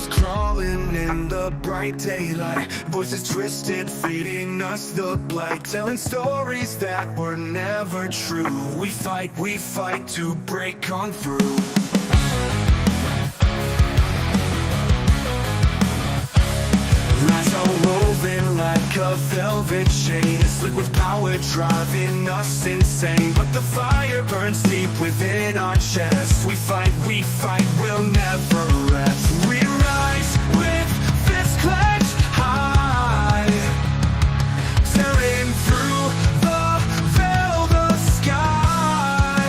shadows crawling in the bright daylight, voices twisted, feeding us the blight, telling stories that were never true. We fight to break on through. Lies are woven like a velvet chain, slick with power driving us insane. But the fire burns deep within our chests. We fight, we'll never rest. We rise with fists clenched high, tearing through the veil, the sky.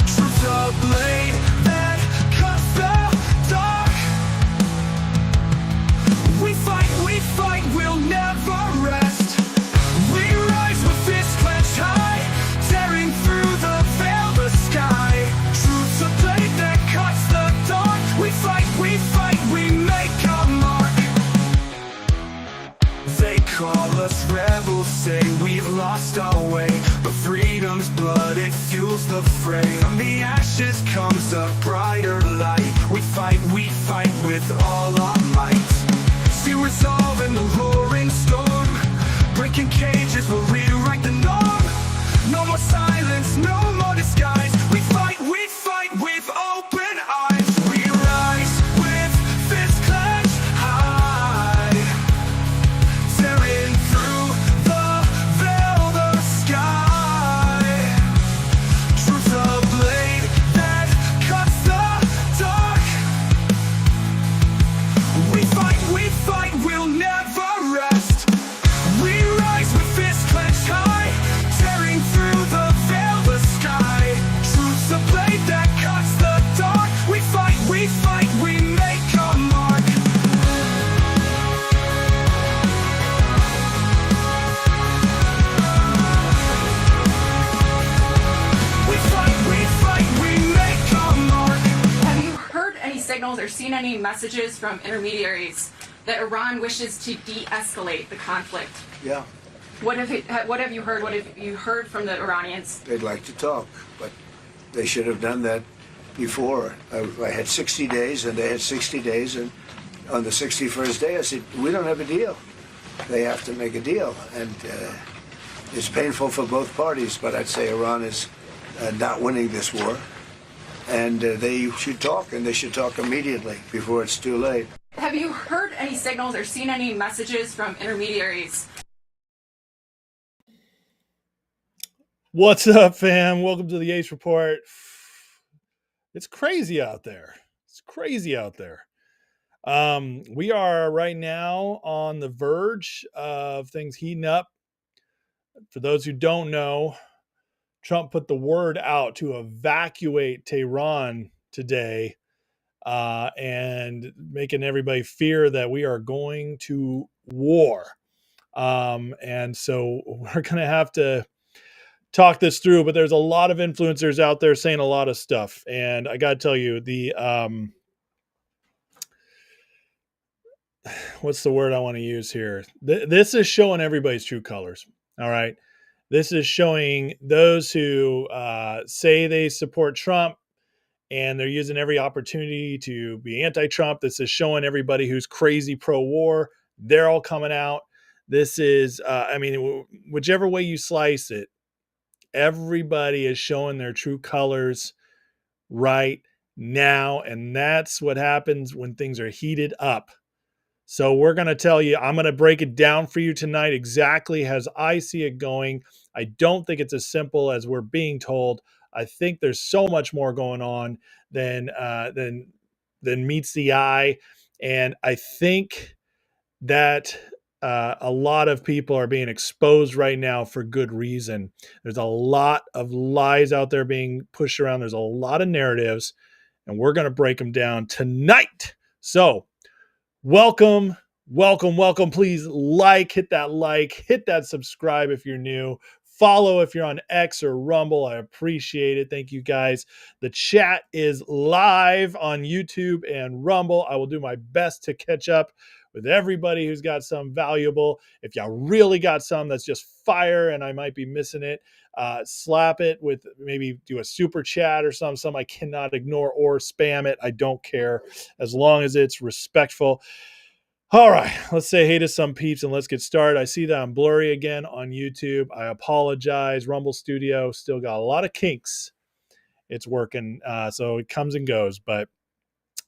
Truth's a blade that cuts the dark. We fight, we'll never rest. We rise with fists clenched high, tearing through the veil, the sky. Truth's a blade that cuts the dark. We fight, we make our mark. They call us rebels, say we've lost our way, but freedom's blood, it fuels the fray. From the ashes comes a brighter light. We fight with all our might. See resolve in the roaring storm, breaking cages will rewrite the norm. No more silence, no more disguise. We fight with open eyes. We rise with fists clenched high, tearing through the veil, the sky. Truth's a blade that cuts the dark. We fight, we'll never rest. We rise with fists clenched high, tearing through the veil, the sky. Truth's a blade that cuts the dark. We fight, we make our mark. We fight, we make our mark. Have you heard any signals or seen any messages from intermediaries that Iran wishes to de-escalate the conflict? Yeah, What have you heard? What have you heard from the Iranians? they'd like to talk, but they should have done that before. I had 60 days, and they had 60 days, and on the 61st day, I said, we don't have a deal. They have to make a deal, and it's painful for both parties, but I'd say Iran is not winning this war, and they should talk, and they should talk immediately before it's too late. Have you heard any signals or seen any messages from intermediaries? What's up, fam? Welcome to the Ace Report. It's crazy out there. We are right now on the verge of things heating up. For those who don't know, Trump put the word out to evacuate Tehran today, and making everybody fear that we are going to war. And so we're going to have to talk this through, but there's a lot of influencers out there saying a lot of stuff. And I got to tell you, what's the word I want to use here? This is showing everybody's true colors. All right. This is showing those who say they support Trump and they're using every opportunity to be anti-Trump. This is showing everybody who's crazy pro-war. They're all coming out. This is, whichever way you slice it, everybody is showing their true colors right now. And that's what happens when things are heated up. So we're going to tell you, I'm going to break it down for you tonight exactly as I see it going. I don't think it's as simple as we're being told. I think there's so much more going on than meets the eye. And I think that a lot of people are being exposed right now for good reason. There's a lot of lies out there being pushed around. There's a lot of narratives, and we're going to break them down tonight. So welcome. Please hit that subscribe if you're new. Follow if you're on X or Rumble. I appreciate it. Thank you, guys. The chat is live on YouTube and Rumble. I will do my best to catch up with everybody who's got some valuable. If y'all really got some that's just fire and I might be missing it, slap it with, maybe do a super chat or something I cannot ignore, or spam it. I don't care, as long as it's respectful. All right, let's say hey to some peeps and let's get started. I see that I'm blurry again on YouTube. I apologize. Rumble Studio still got a lot of kinks. It's working, so it comes and goes, but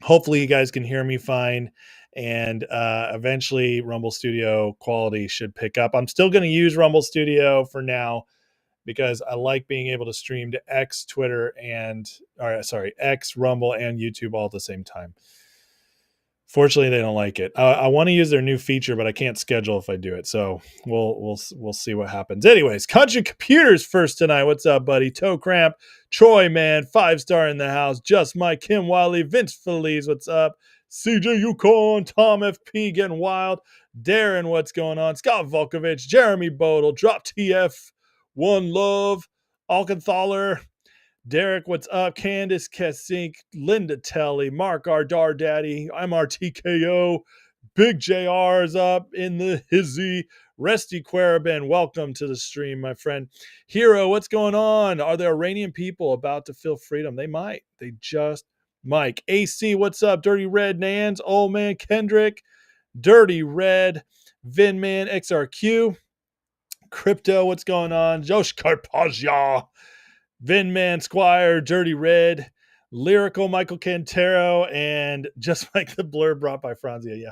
hopefully you guys can hear me fine. And eventually Rumble Studio quality should pick up. I'm still going to use Rumble Studio for now because I like being able to stream to X, Twitter, X, Rumble, and YouTube all at the same time. Fortunately, they don't like it. I want to use their new feature, but I can't schedule if I do it. So we'll see what happens. Anyways, Country Computers first tonight. What's up, buddy? Toe Cramp, Troy, man, 5-star in the house. Just Mike, Kim Wiley, Vince Feliz. What's up? CJ Yukon, Tom FP getting wild. Darren, what's going on? Scott Volkovich, Jeremy Bodel, Drop TF, One Love, Alcanthaler. Derek, what's up? Candace Kessink, Linda Telly, Mark R. Dar Daddy, MRTKO, Big JR is up in the hizzy. Resty Querabin, welcome to the stream, my friend. Hero, what's going on? Are there Iranian people about to feel freedom? They might. They just might. AC, what's up? Dirty Red Nans, Old Man Kendrick, Dirty Red, Vinman, XRQ, Crypto, what's going on? Josh Karpazia, Vinman Squire, Dirty Red, Lyrical Michael Cantero, and just like the blur brought by Franzia. Yeah.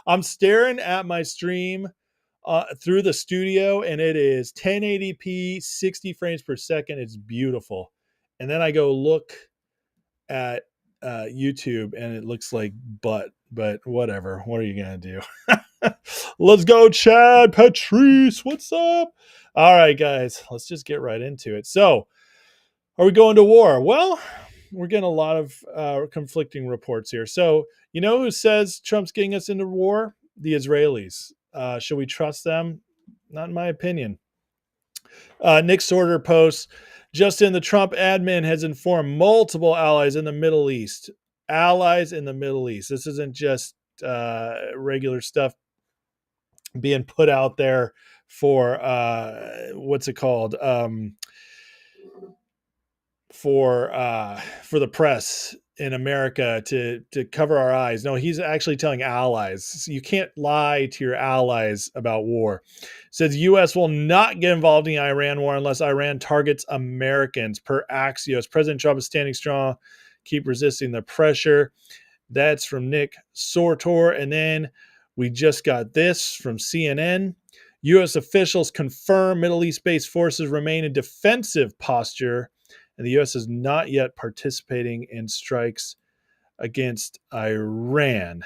I'm staring at my stream through the studio, and it is 1080p, 60 frames per second. It's beautiful. And then I go look at YouTube, and it looks like butt, but whatever. What are you going to do? Let's go, Chad Patrice. What's up? All right, guys, let's just get right into it. So, are we going to war? Well, we're getting a lot of conflicting reports here. So, you know who says Trump's getting us into war? The Israelis. Should we trust them? Not in my opinion. Nick Sorter posts, Justin, the Trump admin has informed multiple allies in the Middle East. Allies in the Middle East. This isn't just regular stuff being put out there for what's it called, for the press in America to cover our eyes. No, he's actually telling allies. So you can't lie to your allies about war. Says U.S. will not get involved in the Iran war unless Iran targets Americans. Per Axios, President Trump is standing strong, keep resisting the pressure. That's from Nick Sortor. And then we just got this from CNN. U.S. officials confirm Middle East-based forces remain in defensive posture, and the U.S. is not yet participating in strikes against Iran.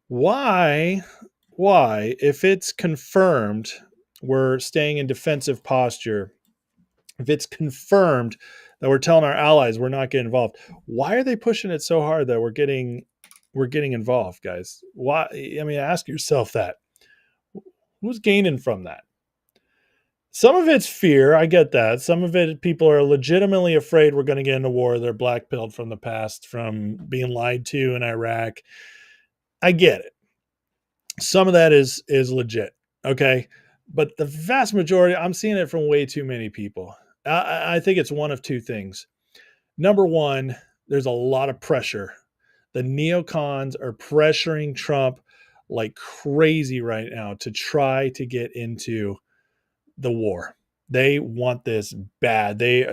Why, if it's confirmed we're staying in defensive posture, if it's confirmed that we're telling our allies we're not getting involved, why are they pushing it so hard that we're getting involved, guys? Why? I mean, ask yourself that. Who's gaining from that? Some of it's fear. I get that. Some of it, people are legitimately afraid we're going to get into war. They're blackpilled from the past, from being lied to in Iraq. I get it. Some of that is legit. Okay. But the vast majority, I'm seeing it from way too many people. I think it's one of two things. Number one, there's a lot of pressure. The neocons are pressuring Trump like crazy right now to try to get into the war. They want this bad. They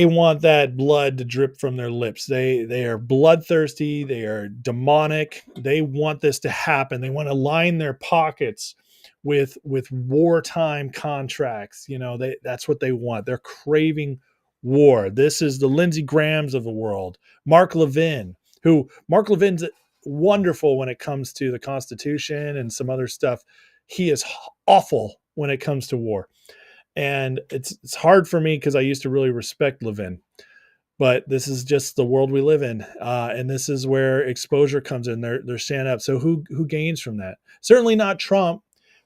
want that blood to drip from their lips. They are bloodthirsty. They are demonic. They want this to happen. They want to line their pockets with wartime contracts. You know, that's what they want. They're craving war. This is the Lindsey Grahams of the world. Mark Levin's wonderful when it comes to the Constitution and some other stuff. He is awful when it comes to war. And it's hard for me because I used to really respect Levin. But this is just the world we live in. And this is where exposure comes in. They're standing up. So who gains from that? Certainly not Trump.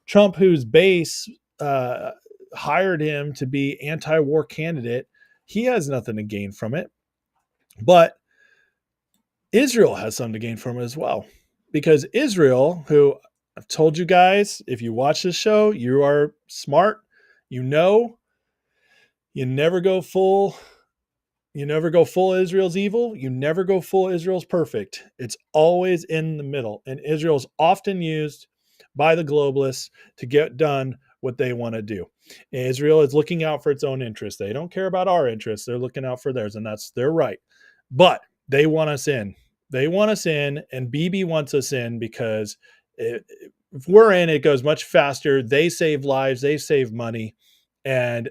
Trump, whose base hired him to be anti-war candidate, he has nothing to gain from it. But Israel has something to gain from it as well. Because Israel, who I've told you guys, if you watch this show, you are smart. You know, you never go full. You never go full Israel's evil. You never go full Israel's perfect. It's always in the middle. And Israel's often used by the globalists to get done what they want to do. And Israel is looking out for its own interests. They don't care about our interests. They're looking out for theirs, and that's their right. But they want us in. They want us in, and Bibi wants us in because if we're in, it goes much faster. They save lives. They save money. And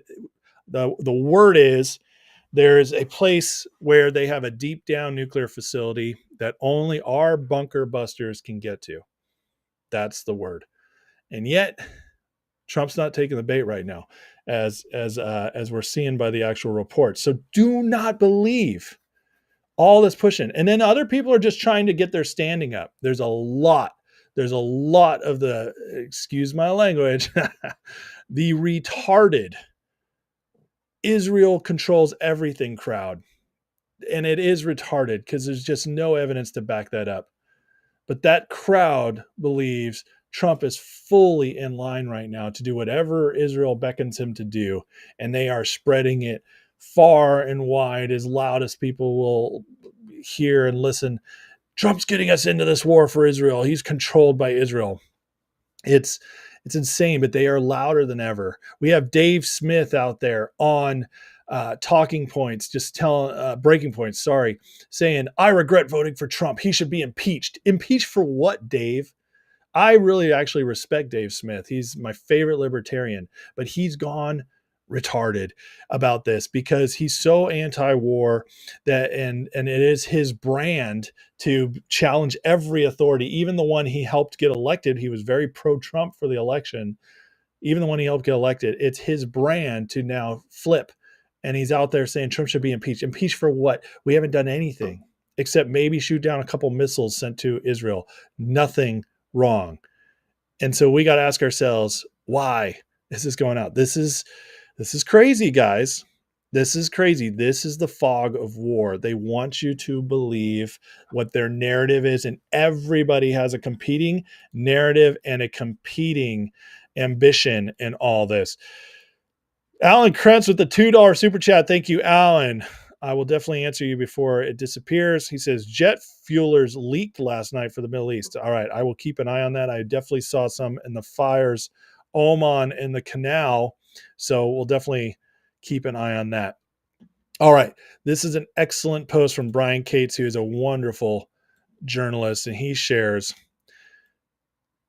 the word is, there is a place where they have a deep down nuclear facility that only our bunker busters can get to. That's the word. And yet, Trump's not taking the bait right now, as we're seeing by the actual reports. So do not believe all this pushing. And then other people are just trying to get their standing up. There's a lot of the, excuse my language, the retarded Israel controls everything crowd. And it is retarded because there's just no evidence to back that up. But that crowd believes Trump is fully in line right now to do whatever Israel beckons him to do. And they are spreading it far and wide as loud as people will hear and listen. Trump's getting us into this war for Israel. He's controlled by Israel. It's insane, but they are louder than ever. We have Dave Smith out there on talking points, just telling breaking points, saying, I regret voting for Trump. He should be impeached. Impeached for what, Dave? I really actually respect Dave Smith. He's my favorite libertarian, but he's gone retarded about this because he's so anti-war that and it is his brand to challenge every authority, even the one he helped get elected. He was very pro-Trump for the election. Even the one he helped get elected, it's his brand to now flip. And he's out there saying Trump should be impeached. Impeached for what? We haven't done anything except maybe shoot down a couple missiles sent to Israel. Nothing wrong. And so we got to ask ourselves, why is this going out? This is crazy, guys. This is crazy. This is the fog of war. They want you to believe what their narrative is, and everybody has a competing narrative and a competing ambition in all this. Alan Krentz with the $2 super chat. Thank you, Alan. I will definitely answer you before it disappears. He says jet fuelers leaked last night for the Middle East. All right, I will keep an eye on that. I definitely saw some in the fires, Oman and the canal. So we'll definitely keep an eye on that. All right, this is an excellent post from Brian Cates, who is a wonderful journalist, and he shares,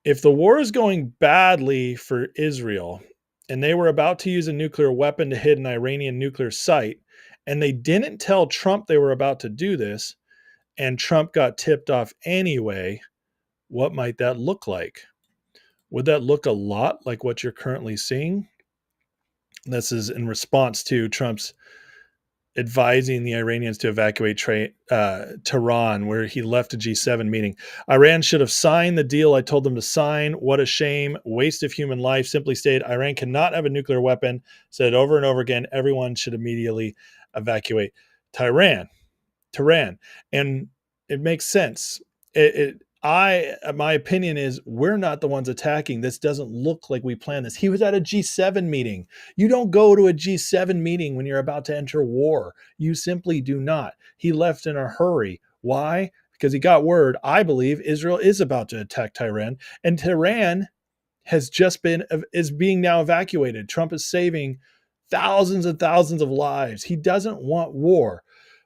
if the war is going badly for Israel and they were about to use a nuclear weapon to hit an Iranian nuclear site, and they didn't tell Trump they were about to do this, and Trump got tipped off anyway, what might that look like? Would that look a lot like what you're currently seeing? This is in response to Trump's advising the Iranians to evacuate Tehran, where he left a G7 meeting. Iran should have signed the deal I told them to sign. What a shame. Waste of human life. Simply stated, Iran cannot have a nuclear weapon. Said over and over again, everyone should immediately evacuate Tehran. And it makes sense. My opinion is we're not the ones attacking. This doesn't look like we planned this. He was at a G7 meeting. You don't go to a G7 meeting when you're about to enter war. You simply do not. He left in a hurry. Why? Because he got word, I believe, Israel is about to attack Tehran, and Tehran is being now evacuated. Trump is saving thousands and thousands of lives. He doesn't want war.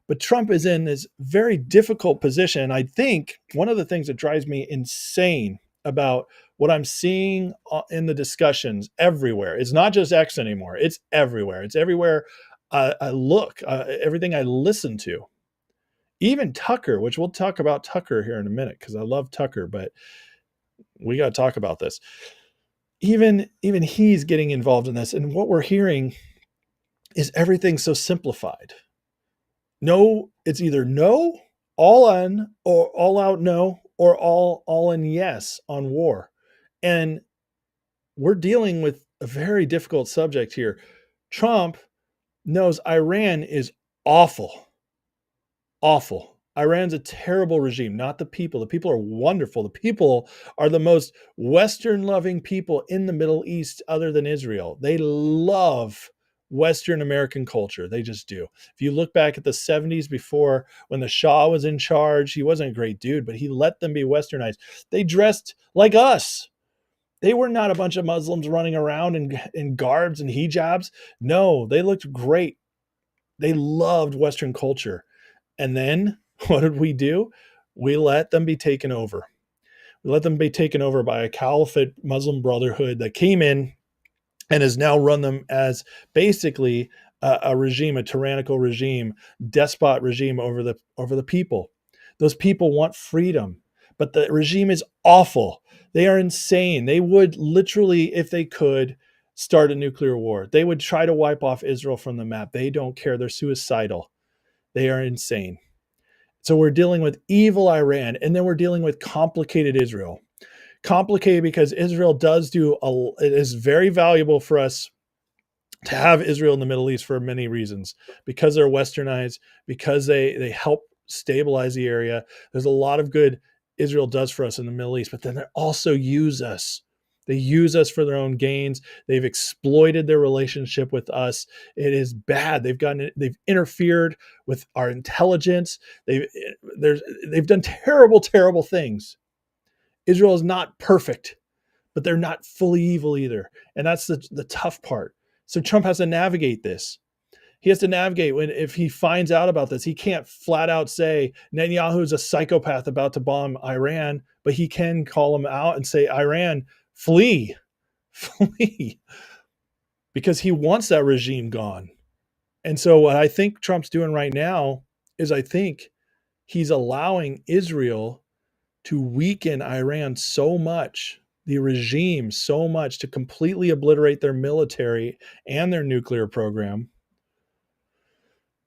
But Trump is in this very difficult position. I think one of the things that drives me insane about what I'm seeing in the discussions everywhere, it's not just X anymore. It's everywhere. It's everywhere I look, everything I listen to. Even Tucker, which we'll talk about Tucker here in a minute because I love Tucker, but we got to talk about this. Even he's getting involved in this. And what we're hearing is everything so simplified. No, it's either no, all in, or all out no, or all in yes on war. And we're dealing with a very difficult subject here. Trump knows Iran is awful. Iran's a terrible regime, not the people. The people are wonderful. The people are the most Western loving people in the Middle East other than Israel. They love Western American culture. They just do. If you look back at the 70s before when the Shah was in charge, he wasn't a great dude, but he let them be westernized. They dressed like us. They were not a bunch of Muslims running around in garbs and hijabs. No, they looked great. They loved Western culture. And then what did we do? We let them be taken over. We let them be taken over by a caliphate Muslim brotherhood that came in and has now run them as basically a regime, a tyrannical regime, despot regime over the people. Those people want freedom, but the regime is awful. They are insane. They would literally, if they could, start a nuclear war. They would try to wipe off Israel from the map. They don't care. They're suicidal. They are insane. So we're dealing with evil Iran, and then we're dealing with complicated Israel. Complicated because Israel it is very valuable for us to have Israel in the Middle East for many reasons, because they're westernized, because they help stabilize the area. There's a lot of good Israel does for us in the Middle East, but then they also use us. They use us for their own gains. They've exploited their relationship with us. It is bad. They've interfered with our intelligence. They've done terrible, terrible things. Israel is not perfect, but they're not fully evil either. And that's the tough part. So Trump has to navigate this. He has to navigate if he finds out about this. He can't flat out say Netanyahu is a psychopath about to bomb Iran, but he can call him out and say, Iran, flee, because he wants that regime gone. And so what I think Trump's doing right now is I think he's allowing Israel to weaken Iran so much, the regime so much, to completely obliterate their military and their nuclear program,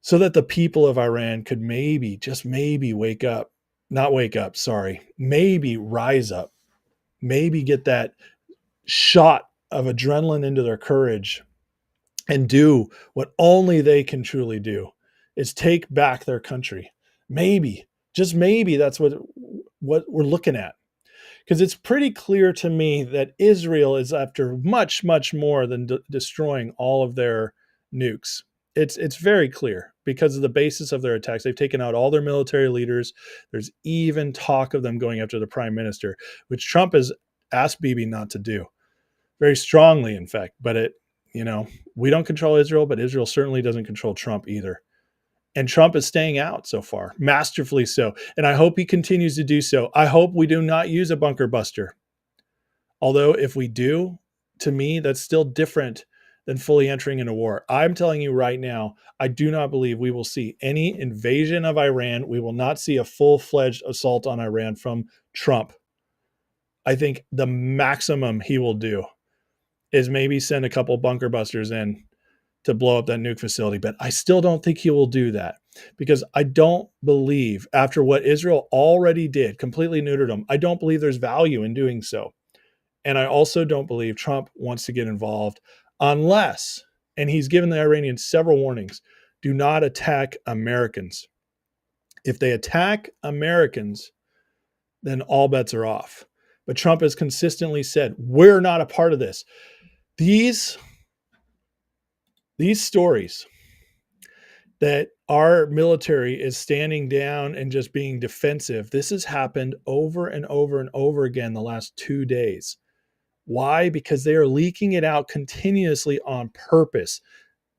so that the people of Iran could maybe, just maybe maybe rise up, maybe get that shot of adrenaline into their courage and do what only they can truly do, is take back their country. Maybe, just maybe, that's what we're looking at. Because it's pretty clear to me that Israel is after much, much more than destroying all of their nukes. It's very clear because of the basis of their attacks. They've taken out all their military leaders. There's even talk of them going after the prime minister, which Trump has asked Bibi not to do, very strongly, in fact. But we don't control Israel, but Israel certainly doesn't control Trump either. And Trump is staying out so far, masterfully so. And I hope he continues to do so. I hope we do not use a bunker buster. Although if we do, to me, that's still different than fully entering into war. I'm telling you right now, I do not believe we will see any invasion of Iran. We will not see a full-fledged assault on Iran from Trump. I think the maximum he will do is maybe send a couple bunker busters in to blow up that nuke facility. But I still don't think he will do that, because I don't believe, after what Israel already did, completely neutered them, I don't believe there's value in doing so. And I also don't believe Trump wants to get involved unless, and he's given the Iranians several warnings, do not attack Americans. If they attack Americans, then all bets are off. But Trump has consistently said, we're not a part of this. These stories that our military is standing down and just being defensive, this has happened over and over and over again the last 2 days. Why? Because they are leaking it out continuously on purpose.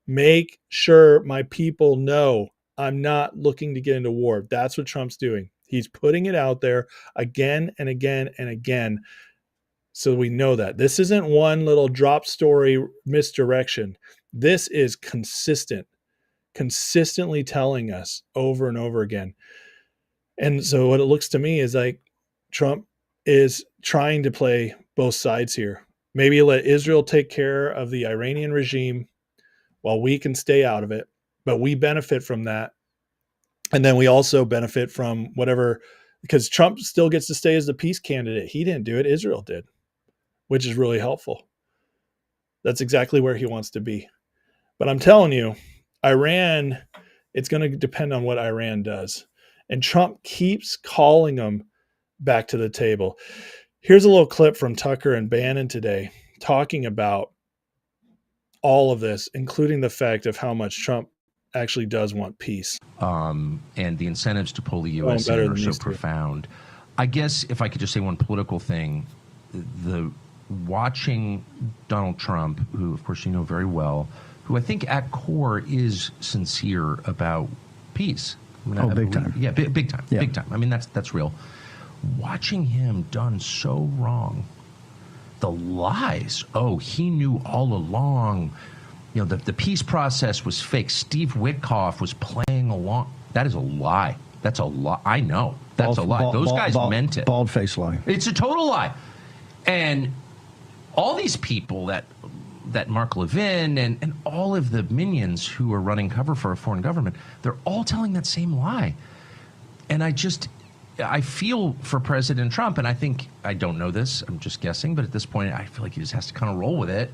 Make sure my people know I'm not looking to get into war. That's what Trump's doing. He's putting it out there again and again and again, so we know that. This isn't one little drop story misdirection. This is consistently telling us over and over again. And so what it looks to me is like Trump is trying to play both sides here. Maybe let Israel take care of the Iranian regime while we can stay out of it, but we benefit from that. And then we also benefit from whatever, because Trump still gets to stay as the peace candidate. He didn't do it. Israel did, which is really helpful. That's exactly where he wants to be. But I'm telling you, Iran, it's going to depend on what Iran does. And Trump keeps calling them back to the table. Here's a little clip from Tucker and Bannon today talking about all of this, including the fact of how much Trump actually does want peace. And the incentives to pull the U.S. in are so profound. I guess if I could just say one political thing, the watching Donald Trump, who of course you know very well, who I think at core is sincere about peace. I mean, big time. Yeah, big time. Yeah. Big time. I mean, that's real. Watching him done so wrong, the lies. Oh, he knew all along. You know, the peace process was fake. Steve Witkoff was playing along. That is a lie. That's a lie. I know. That's a lie. Those guys meant it. Bald-faced lie. It's a total lie. And all these people that Mark Levin and all of the minions who are running cover for a foreign government, they're all telling that same lie. And I feel for President Trump, and I don't know this, I'm just guessing, but at this point, I feel like he just has to kind of roll with it.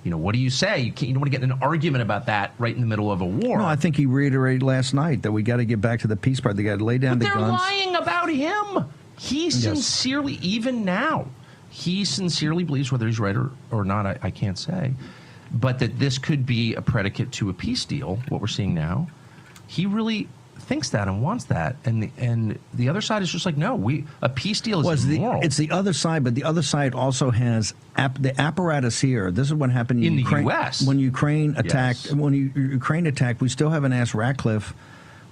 You know, what do you say? You don't want to get in an argument about that right in the middle of a war. No, I think he reiterated last night that we got to get back to the peace part. They got to lay down the guns. They're lying about him. He sincerely, even now, he sincerely believes, whether he's right or not, I can't say, but that this could be a predicate to a peace deal, what we're seeing now. He really thinks that and wants that, and the other side is just like, no, a peace deal is immoral. It's the other side, but the other side also has the apparatus here. This is what happened in Ukraine, the U.S. when Ukraine attacked. Yes. When Ukraine attacked, we still haven't asked Ratcliffe.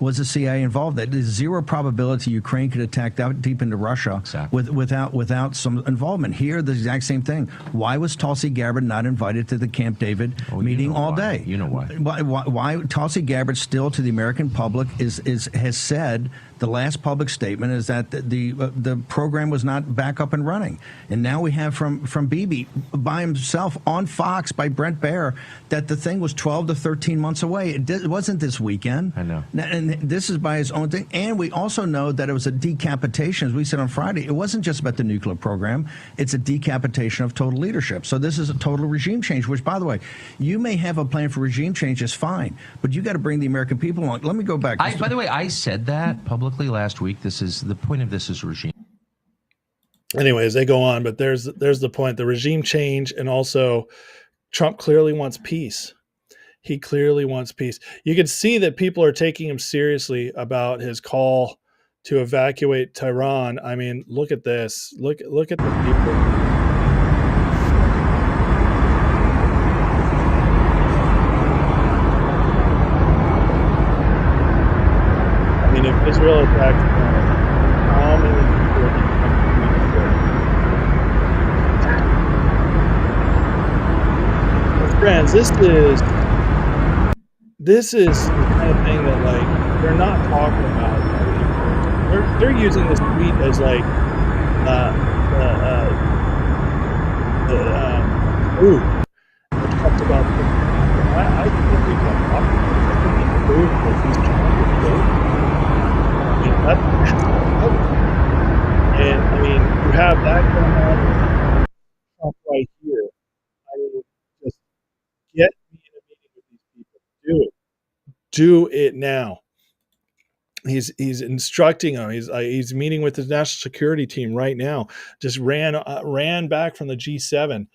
Was the CIA involved? There's zero probability Ukraine could attack that deep into Russia without some involvement. Here, the exact same thing. Why was Tulsi Gabbard not invited to the Camp David meeting all day? You know why? Why Tulsi Gabbard still to the American public has said the last public statement is that the program was not back up and running, and now we have from Bibi by himself on Fox by Brent Baer that the thing was 12 to 13 months away. It wasn't this weekend. I know. And this is by his own thing. And we also know that it was a decapitation, as we said on Friday. It wasn't just about the nuclear program. It's a decapitation of total leadership. So this is a total regime change, which, by the way, you may have a plan for regime change, is fine, but you got to bring the American people along. Let me go back. By the way, I said that publicly last week. The point of this is regime. Anyways, they go on, but there's the point. The regime change, and also Trump clearly wants peace. He clearly wants peace. You can see that people are taking him seriously about his call to evacuate Tehran. I mean, look at this. Look at the people. I mean, if Israel attacked Tehran, how many people would come to the friends, this is the kind of thing that, like, they're not talking about. They're using this tweet as like it talks about I think we can talk about it. I think he proved that he's trying to do it. I mean, that's and I mean, you have that going on right here. I mean, just get me in a meeting with these people. Do it. Do it now. He's instructing them. He's meeting with his national security team right now. Just ran back from the G7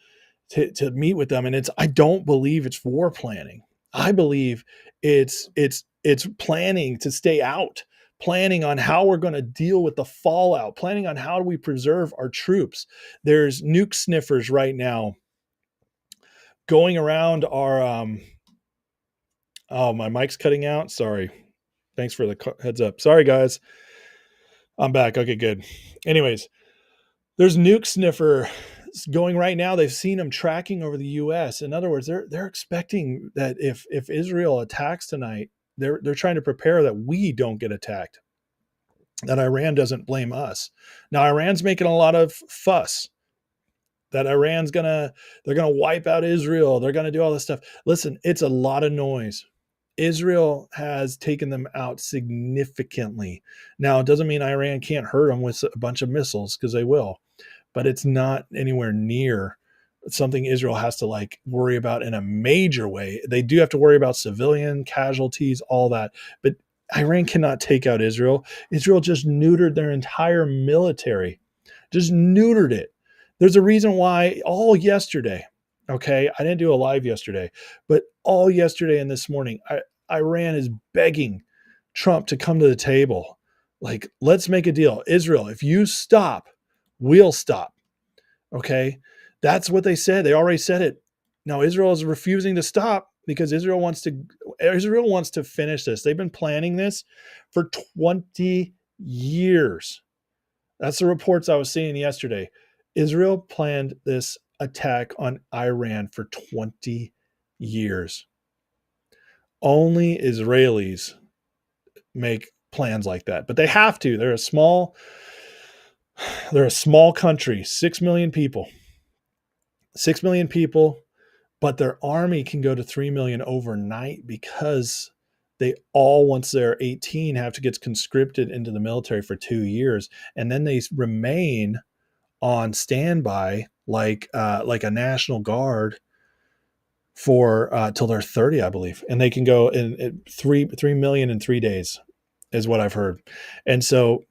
to meet with them, and I don't believe it's war planning. I believe it's planning to stay out, planning on how we're going to deal with the fallout, planning on how do we preserve our troops. There's nuke sniffers right now going around our. Oh, my mic's cutting out. Sorry. Thanks for the heads up. Sorry, guys. I'm back. Okay, good. Anyways, there's nuke sniffer going right now. They've seen them tracking over the U.S. In other words, they're expecting that if Israel attacks tonight, they're trying to prepare that we don't get attacked, that Iran doesn't blame us. Now, Iran's making a lot of fuss that they're gonna wipe out Israel. They're gonna do all this stuff. Listen, it's a lot of noise. Israel has taken them out significantly. Now, it doesn't mean Iran can't hurt them with a bunch of missiles, because they will, but it's not anywhere near something Israel has to like worry about in a major way. They do have to worry about civilian casualties, all that, but Iran cannot take out Israel. Israel just neutered their entire military, just neutered it. There's a reason why all yesterday, okay, I didn't do a live yesterday, but all yesterday and this morning, Iran is begging Trump to come to the table. Like, let's make a deal. Israel, if you stop, we'll stop. Okay. That's what they said. They already said it. Now Israel is refusing to stop because Israel wants to finish this. They've been planning this for 20 years. That's the reports I was seeing yesterday. Israel planned this attack on Iran for 20 years. Only Israelis make plans like that, but they have to. They're a small country, 6 million people. 6 million people, but their army can go to 3 million overnight because they all, once they're 18, have to get conscripted into the military for 2 years, and then they remain on standby like a National Guard for till they're 30, I believe, and they can go in 3 million in 3 days, is what I've heard. And so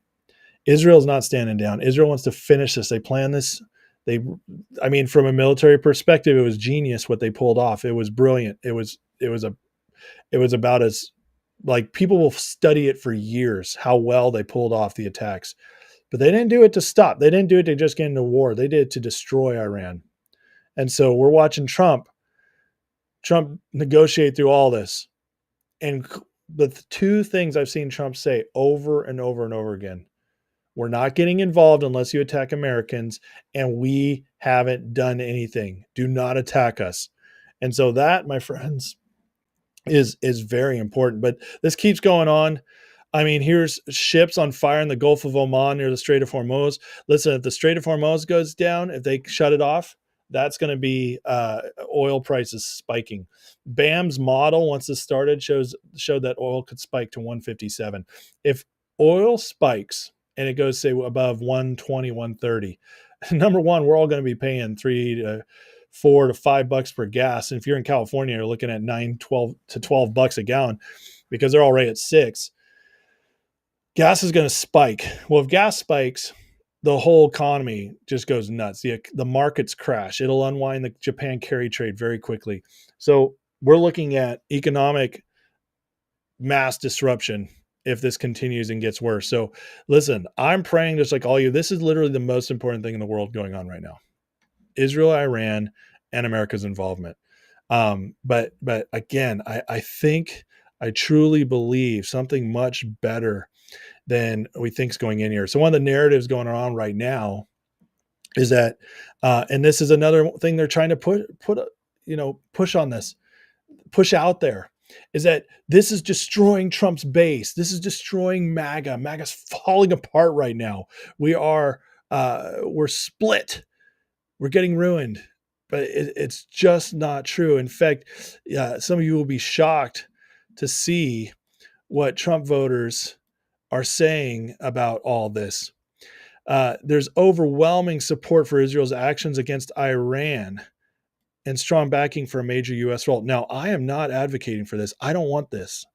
Israel's not standing down. Israel wants to finish this. They plan this. From a military perspective, it was genius what they pulled off. It was brilliant. It was about as, like, people will study it for years, how well they pulled off the attacks. But they didn't do it to stop. They didn't do it to just get into war. They did it to destroy Iran. And so we're watching Trump negotiate through all this. And the two things I've seen Trump say over and over and over again: we're not getting involved unless you attack Americans, and we haven't done anything. Do not attack us. And so that, my friends, is very important. But this keeps going on. I mean, here's ships on fire in the Gulf of Oman near the Strait of Hormuz. Listen, if the Strait of Hormuz goes down, if they shut it off, that's going to be oil prices spiking. BAM's model, once this started, showed that oil could spike to 157. If oil spikes and it goes, say, above 120, 130, number one, we're all going to be paying $3 to $4 to $5 per gas. And if you're in California, you're looking at $9, $12 to $12 a gallon because they're already at $6. Gas is going to spike. Well, if gas spikes, the whole economy just goes nuts. The markets crash. It'll unwind the Japan carry trade very quickly. So we're looking at economic mass disruption if this continues and gets worse. So listen, I'm praying just like all you. This is literally the most important thing in the world going on right now: Israel, Iran, and America's involvement. But again, I truly believe something much better than we think is going in here. So one of the narratives going on right now is that, and this is another thing they're trying to push out there, is that this is destroying Trump's base. This is destroying MAGA. MAGA's falling apart right now. We're split. We're getting ruined. But it's just not true. In fact, some of you will be shocked to see what Trump voters are saying about all this. There's overwhelming support for Israel's actions against Iran and strong backing for a major U.S. role. Now, I am not advocating for this. I don't want this.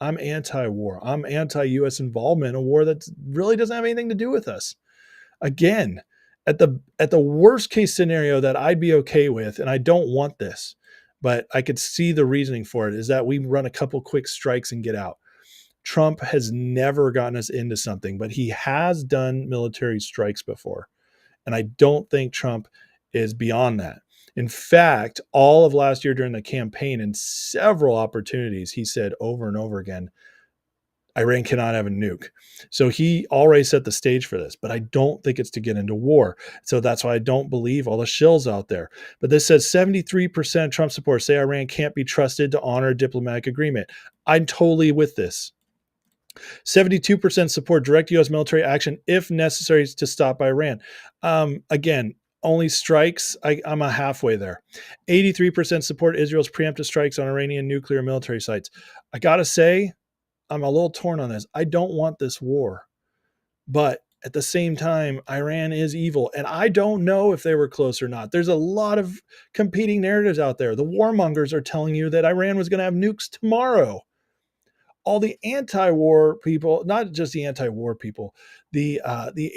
I'm anti-war. I'm anti-U.S. involvement in a war that really doesn't have anything to do with us. Again, at the worst case scenario that I'd be okay with, and I don't want this, but I could see the reasoning for it, is that we run a couple quick strikes and get out. Trump has never gotten us into something, but he has done military strikes before. And I don't think Trump is beyond that. In fact, all of last year during the campaign, in several opportunities, he said over and over again, Iran cannot have a nuke. So he already set the stage for this, but I don't think it's to get into war. So that's why I don't believe all the shills out there. But this says 73% of Trump supporters say Iran can't be trusted to honor a diplomatic agreement. I'm totally with this. 72% support direct U.S. military action if necessary to stop Iran. Again, only strikes. I'm a halfway there. 83% support Israel's preemptive strikes on Iranian nuclear military sites. I got to say, I'm a little torn on this. I don't want this war. But at the same time, Iran is evil. And I don't know if they were close or not. There's a lot of competing narratives out there. The warmongers are telling you that Iran was going to have nukes tomorrow. all the anti-war people, not just the anti-war people, the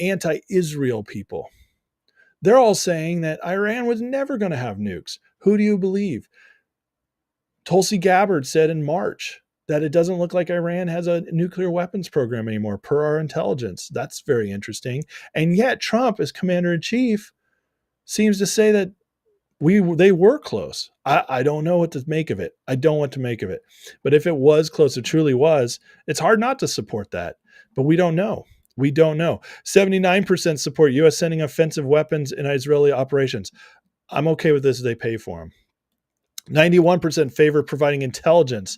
anti-Israel people, they're all saying that Iran was never going to have nukes. Who do you believe? Tulsi Gabbard said in March that it doesn't look like Iran has a nuclear weapons program anymore, per our intelligence. That's very interesting. And yet Trump, as commander in chief, seems to say that they were close. I don't know what to make of it. I don't want to make of it. But if it was close, it truly was, it's hard not to support that. But we don't know. We don't know. 79% support U.S. sending offensive weapons in Israeli operations. I'm okay with this if they pay for them. 91% favor providing intelligence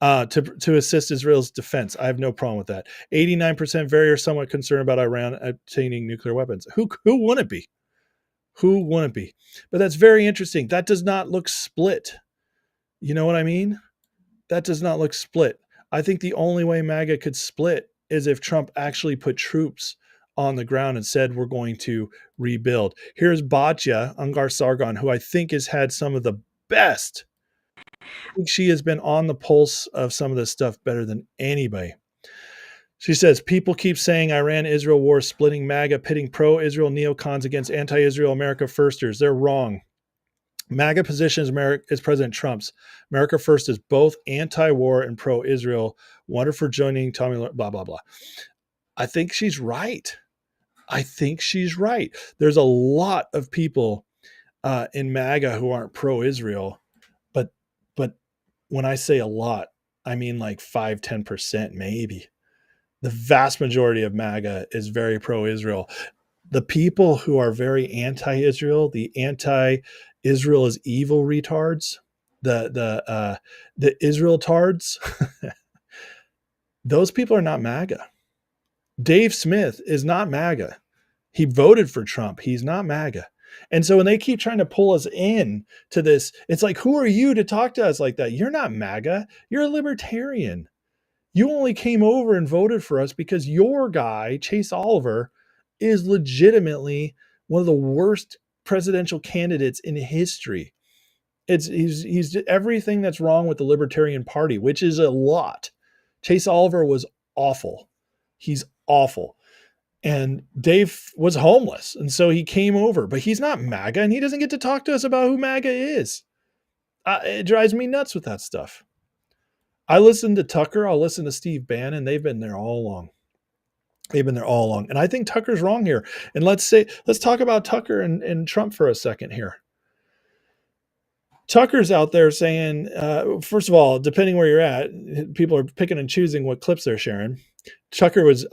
to assist Israel's defense. I have no problem with that. 89% very or somewhat concerned about Iran obtaining nuclear weapons. Who wouldn't be? Who wouldn't be? But that's very interesting. That does not look split. You know what I mean? That does not look split. I think the only way MAGA could split is if Trump actually put troops on the ground and said, we're going to rebuild. Here's Batya Ungar Sargon, who I think has had some of the best. I think she has been on the pulse of some of this stuff better than anybody. She says, people keep saying Iran-Israel war splitting MAGA, pitting pro-Israel neocons against anti-Israel America firsters. They're wrong. MAGA position is President Trump's. America First is both anti-war and pro-Israel. Wonder for joining Tommy, blah, blah, blah. I think she's right. I think she's right. There's a lot of people in MAGA who aren't pro-Israel, but when I say a lot, I mean like 5-10% maybe. The vast majority of MAGA is very pro-Israel. The people who are very anti-Israel, the anti-Israel is evil retards, the Israel tards, those people are not MAGA. Dave Smith is not MAGA. He voted for Trump. He's not MAGA. And so when they keep trying to pull us in to this, it's like, who are you to talk to us like that? You're not MAGA. You're a libertarian. You only came over and voted for us because your guy, Chase Oliver, is legitimately one of the worst presidential candidates in history. He's everything that's wrong with the Libertarian Party, which is a lot. Chase Oliver was awful. He's awful. And Dave was homeless. And so he came over, but he's not MAGA and he doesn't get to talk to us about who MAGA is. It drives me nuts with that stuff. I listen to Tucker. I'll listen to Steve Bannon. They've been there all along. And I think Tucker's wrong here. And let's talk about Tucker and Trump for a second here. Tucker's out there saying, first of all, depending where you're at, people are picking and choosing what clips they're sharing.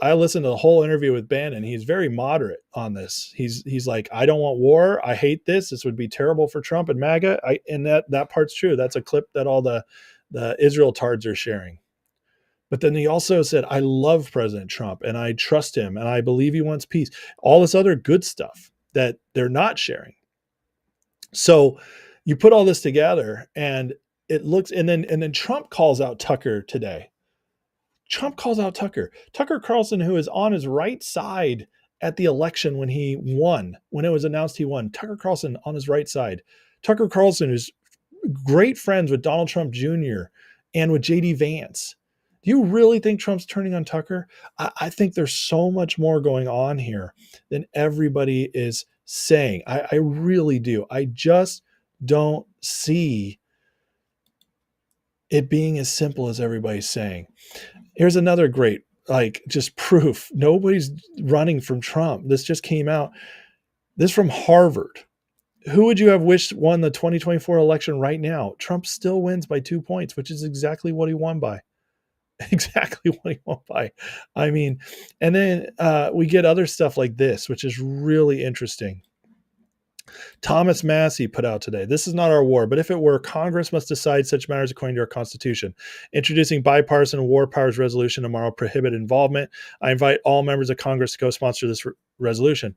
I listened to the whole interview with Bannon. He's very moderate on this. He's like, I don't want war. I hate this. This would be terrible for Trump and MAGA. And that part's true. That's a clip that all the Israel tards are sharing. But then he also said, I love President Trump and I trust him and I believe he wants peace. All this other good stuff that they're not sharing. So you put all this together and it looks, and then Trump calls out Tucker today. Trump calls out Tucker Carlson, who is on his right side at the election when he won, when it was announced he won. Tucker Carlson on his right side. Tucker Carlson is great friends with Donald Trump Jr. and with JD Vance. Do you really think Trump's turning on Tucker? I think there's so much more going on here than everybody is saying. I really do. I just don't see it being as simple as everybody's saying. Here's another great, just proof. Nobody's running from Trump. This just came out. This from Harvard. Who would you have wished won the 2024 election right now? Trump still wins by 2 points, which is exactly what he won by. Exactly what he won by. I mean, and then we get other stuff like this, which is really interesting. Thomas Massey put out today, this is not our war, but if it were, Congress must decide such matters according to our Constitution. Introducing bipartisan war powers resolution tomorrow, prohibit involvement. I invite all members of Congress to co-sponsor this resolution.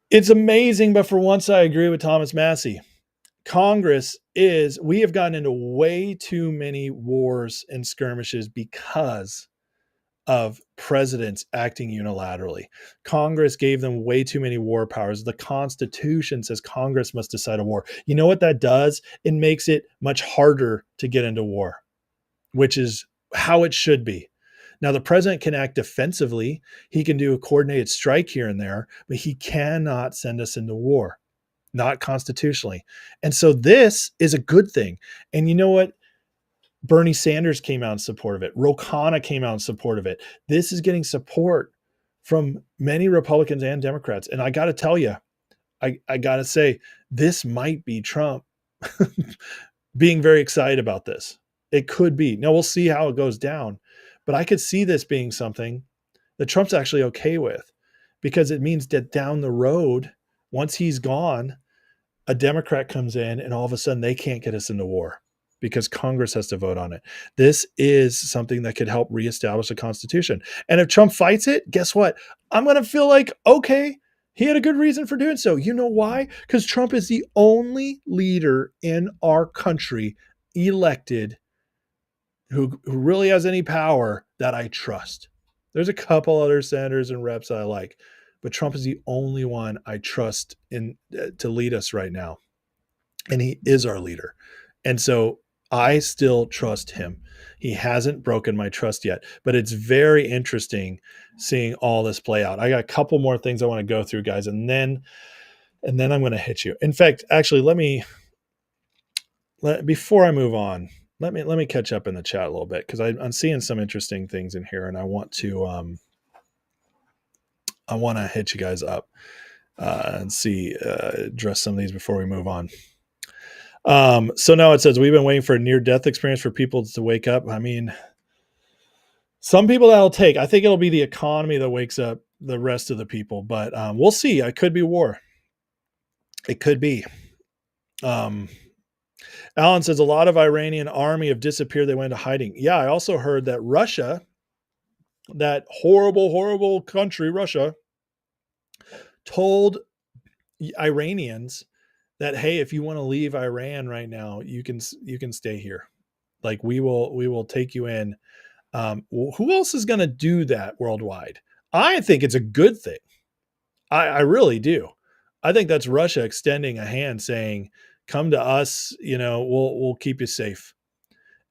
It's amazing, but for once I agree with Thomas Massey. We have gotten into way too many wars and skirmishes because of presidents acting unilaterally. Congress gave them way too many war powers. The Constitution says Congress must decide a war. You know what that does? It makes it much harder to get into war, which is how it should be. Now, the president can act defensively. He can do a coordinated strike here and there, but he cannot send us into war, not constitutionally. And so this is a good thing. And you know what? Bernie Sanders came out in support of it. Ro Khanna came out in support of it. This is getting support from many Republicans and Democrats. And I got to tell you, I got to say, this might be Trump being very excited about this. It could be. Now, we'll see how it goes down. But I could see this being something that Trump's actually okay with, because it means that down the road, once he's gone, a Democrat comes in and all of a sudden they can't get us into war because Congress has to vote on it. This is something that could help reestablish the Constitution. And if Trump fights it, guess what? I'm going to feel like, okay, he had a good reason for doing so. You know why? Because Trump is the only leader in our country elected who really has any power that I trust. There's a couple other senators and reps I like, but Trump is the only one I trust in to lead us right now. And he is our leader. And so I still trust him. He hasn't broken my trust yet, but it's very interesting seeing all this play out. I got a couple more things I want to go through, guys, and then I'm going to hit you. In fact, actually, before I move on, let me catch up in the chat a little bit, because I'm seeing some interesting things in here, and I want to hit you guys up and see address some of these before we move on. So now it says we've been waiting for a near-death experience for people to wake up. I mean, some people that'll take. I think it'll be the economy that wakes up the rest of the people, but we'll see. It could be war. It could be. Alan says a lot of Iranian army have disappeared. They went into hiding. Yeah, I also heard that Russia, that horrible, horrible country, Russia, told Iranians that, hey, if you want to leave Iran right now, you can stay here. Like, we will take you in. Who else is going to do that worldwide? I think it's a good thing. I really do. I think that's Russia extending a hand saying, come to us, we'll keep you safe.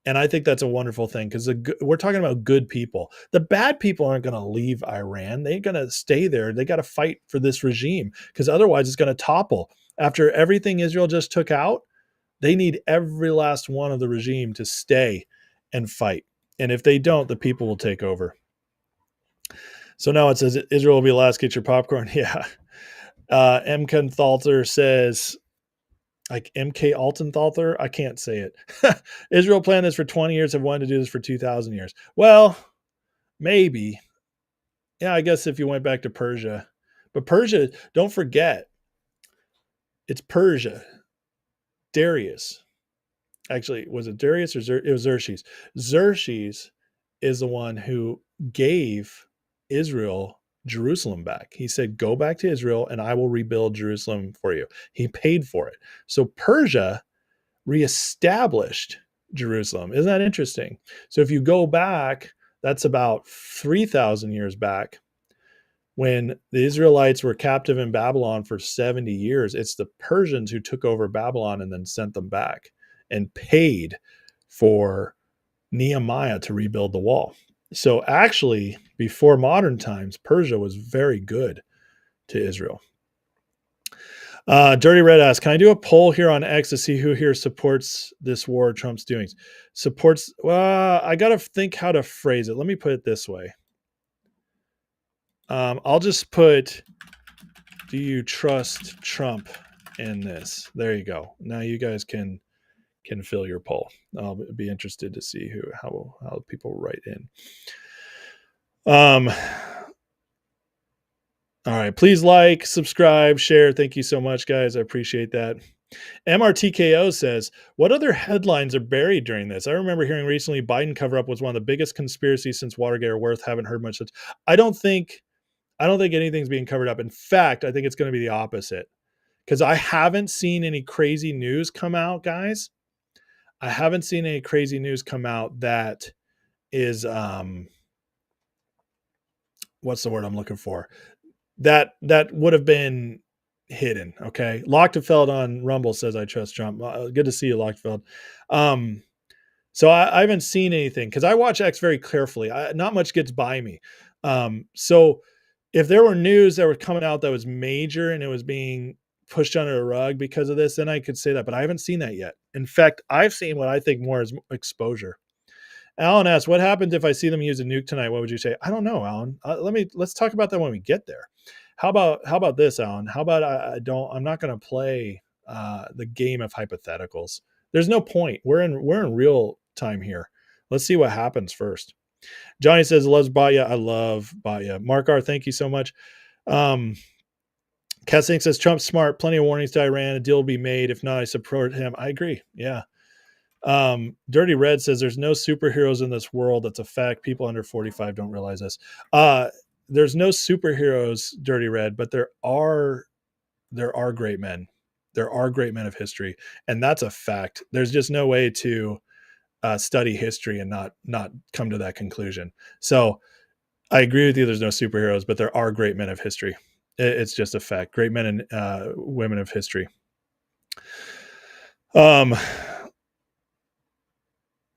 And I think that's a wonderful thing, because we're talking about good people. The bad people aren't going to leave Iran. They're going to stay there. They got to fight for this regime, because otherwise it's going to topple. After everything Israel just took out, they need every last one of the regime to stay and fight. And if they don't, the people will take over. So now it says Israel will be last. Get your popcorn. Yeah. M. Kenthalter says, like MK Altenthalter, I can't say it. Israel planned this for 20 years, have wanted to do this for 2,000 years. Well, maybe. Yeah, I guess if you went back to Persia. But Persia, don't forget, it's Persia. Darius. Actually, was it Darius or it was Xerxes? Xerxes is the one who gave Israel Jerusalem back. He said, go back to Israel and I will rebuild Jerusalem for you. He paid for it. So Persia reestablished Jerusalem. Isn't that interesting? So if you go back, that's about 3,000 years back, when the Israelites were captive in Babylon for 70 years. It's the Persians who took over Babylon and then sent them back and paid for Nehemiah to rebuild the wall. So actually, before modern times, Persia was very good to Israel. Dirty Red asks, can I do a poll here on X to see who here supports this war Trump's doing? Supports, well, I got to think how to phrase it. Let me put it this way. I'll just put, do you trust Trump in this? There you go. Now you guys can fill your poll. I'll be interested to see how people write in. All right, please like, subscribe, share. Thank you so much, guys. I appreciate that. MRTKO says, what other headlines are buried during this? I remember hearing recently Biden cover-up was one of the biggest conspiracies since Watergate or worth. Haven't heard much. I don't think anything's being covered up. In fact, I think it's going to be the opposite, because I haven't seen any crazy news come out, guys. I haven't seen any crazy news come out that is, what's the word I'm looking for? That would have been hidden. Okay. Lochtefeld on Rumble says, I trust Trump. Good to see you, Lochtefeld. So I haven't seen anything because I watch X very carefully. Not much gets by me. So if there were news that were coming out that was major and it was being pushed under the rug because of this, then I could say that. But I haven't seen that yet. In fact, I've seen what I think more is exposure. Alan asks, "What happens if I see them use a nuke tonight? What would you say?" I don't know, Alan. Let's talk about that when we get there. How about this, Alan? How about I'm not going to play the game of hypotheticals. There's no point. We're in real time here. Let's see what happens first. Johnny says loves Batya. I love Batya. Mark R, thank you so much. Kessing says Trump's smart. Plenty of warnings to Iran. A deal will be made. If not, I support him. I agree. Yeah. Dirty Red says there's no superheroes in this world. That's a fact. People under 45 don't realize this. There's no superheroes, Dirty Red, but there are great men. There are great men of history, and that's a fact. There's just no way to study history and not come to that conclusion. So I agree with you. There's no superheroes, but there are great men of history. It's just a fact. Great men and women of history. What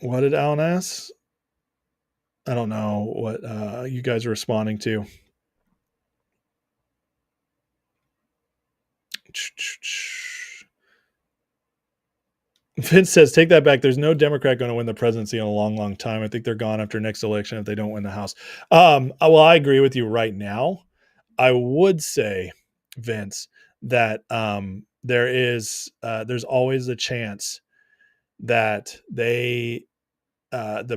did Alan ask? I don't know what you guys are responding to. Vince says, take that back. There's no Democrat going to win the presidency in a long, long time. I think they're gone after next election if they don't win the House. Well, I agree with you right now. I would say, Vince, that there's always a chance that the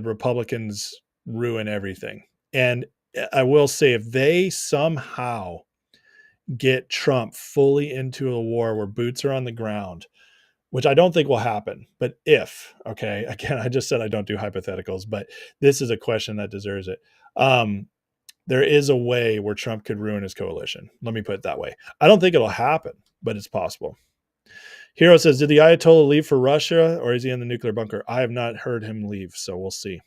Republicans ruin everything. And I will say, if they somehow get Trump fully into a war where boots are on the ground, which I don't think will happen, but okay, again, I just said I don't do hypotheticals, but this is a question that deserves it. There is a way where Trump could ruin his coalition. Let me put it that way. I don't think it'll happen, but it's possible. Hero says, did the Ayatollah leave for Russia or is he in the nuclear bunker? I have not heard him leave, so we'll see.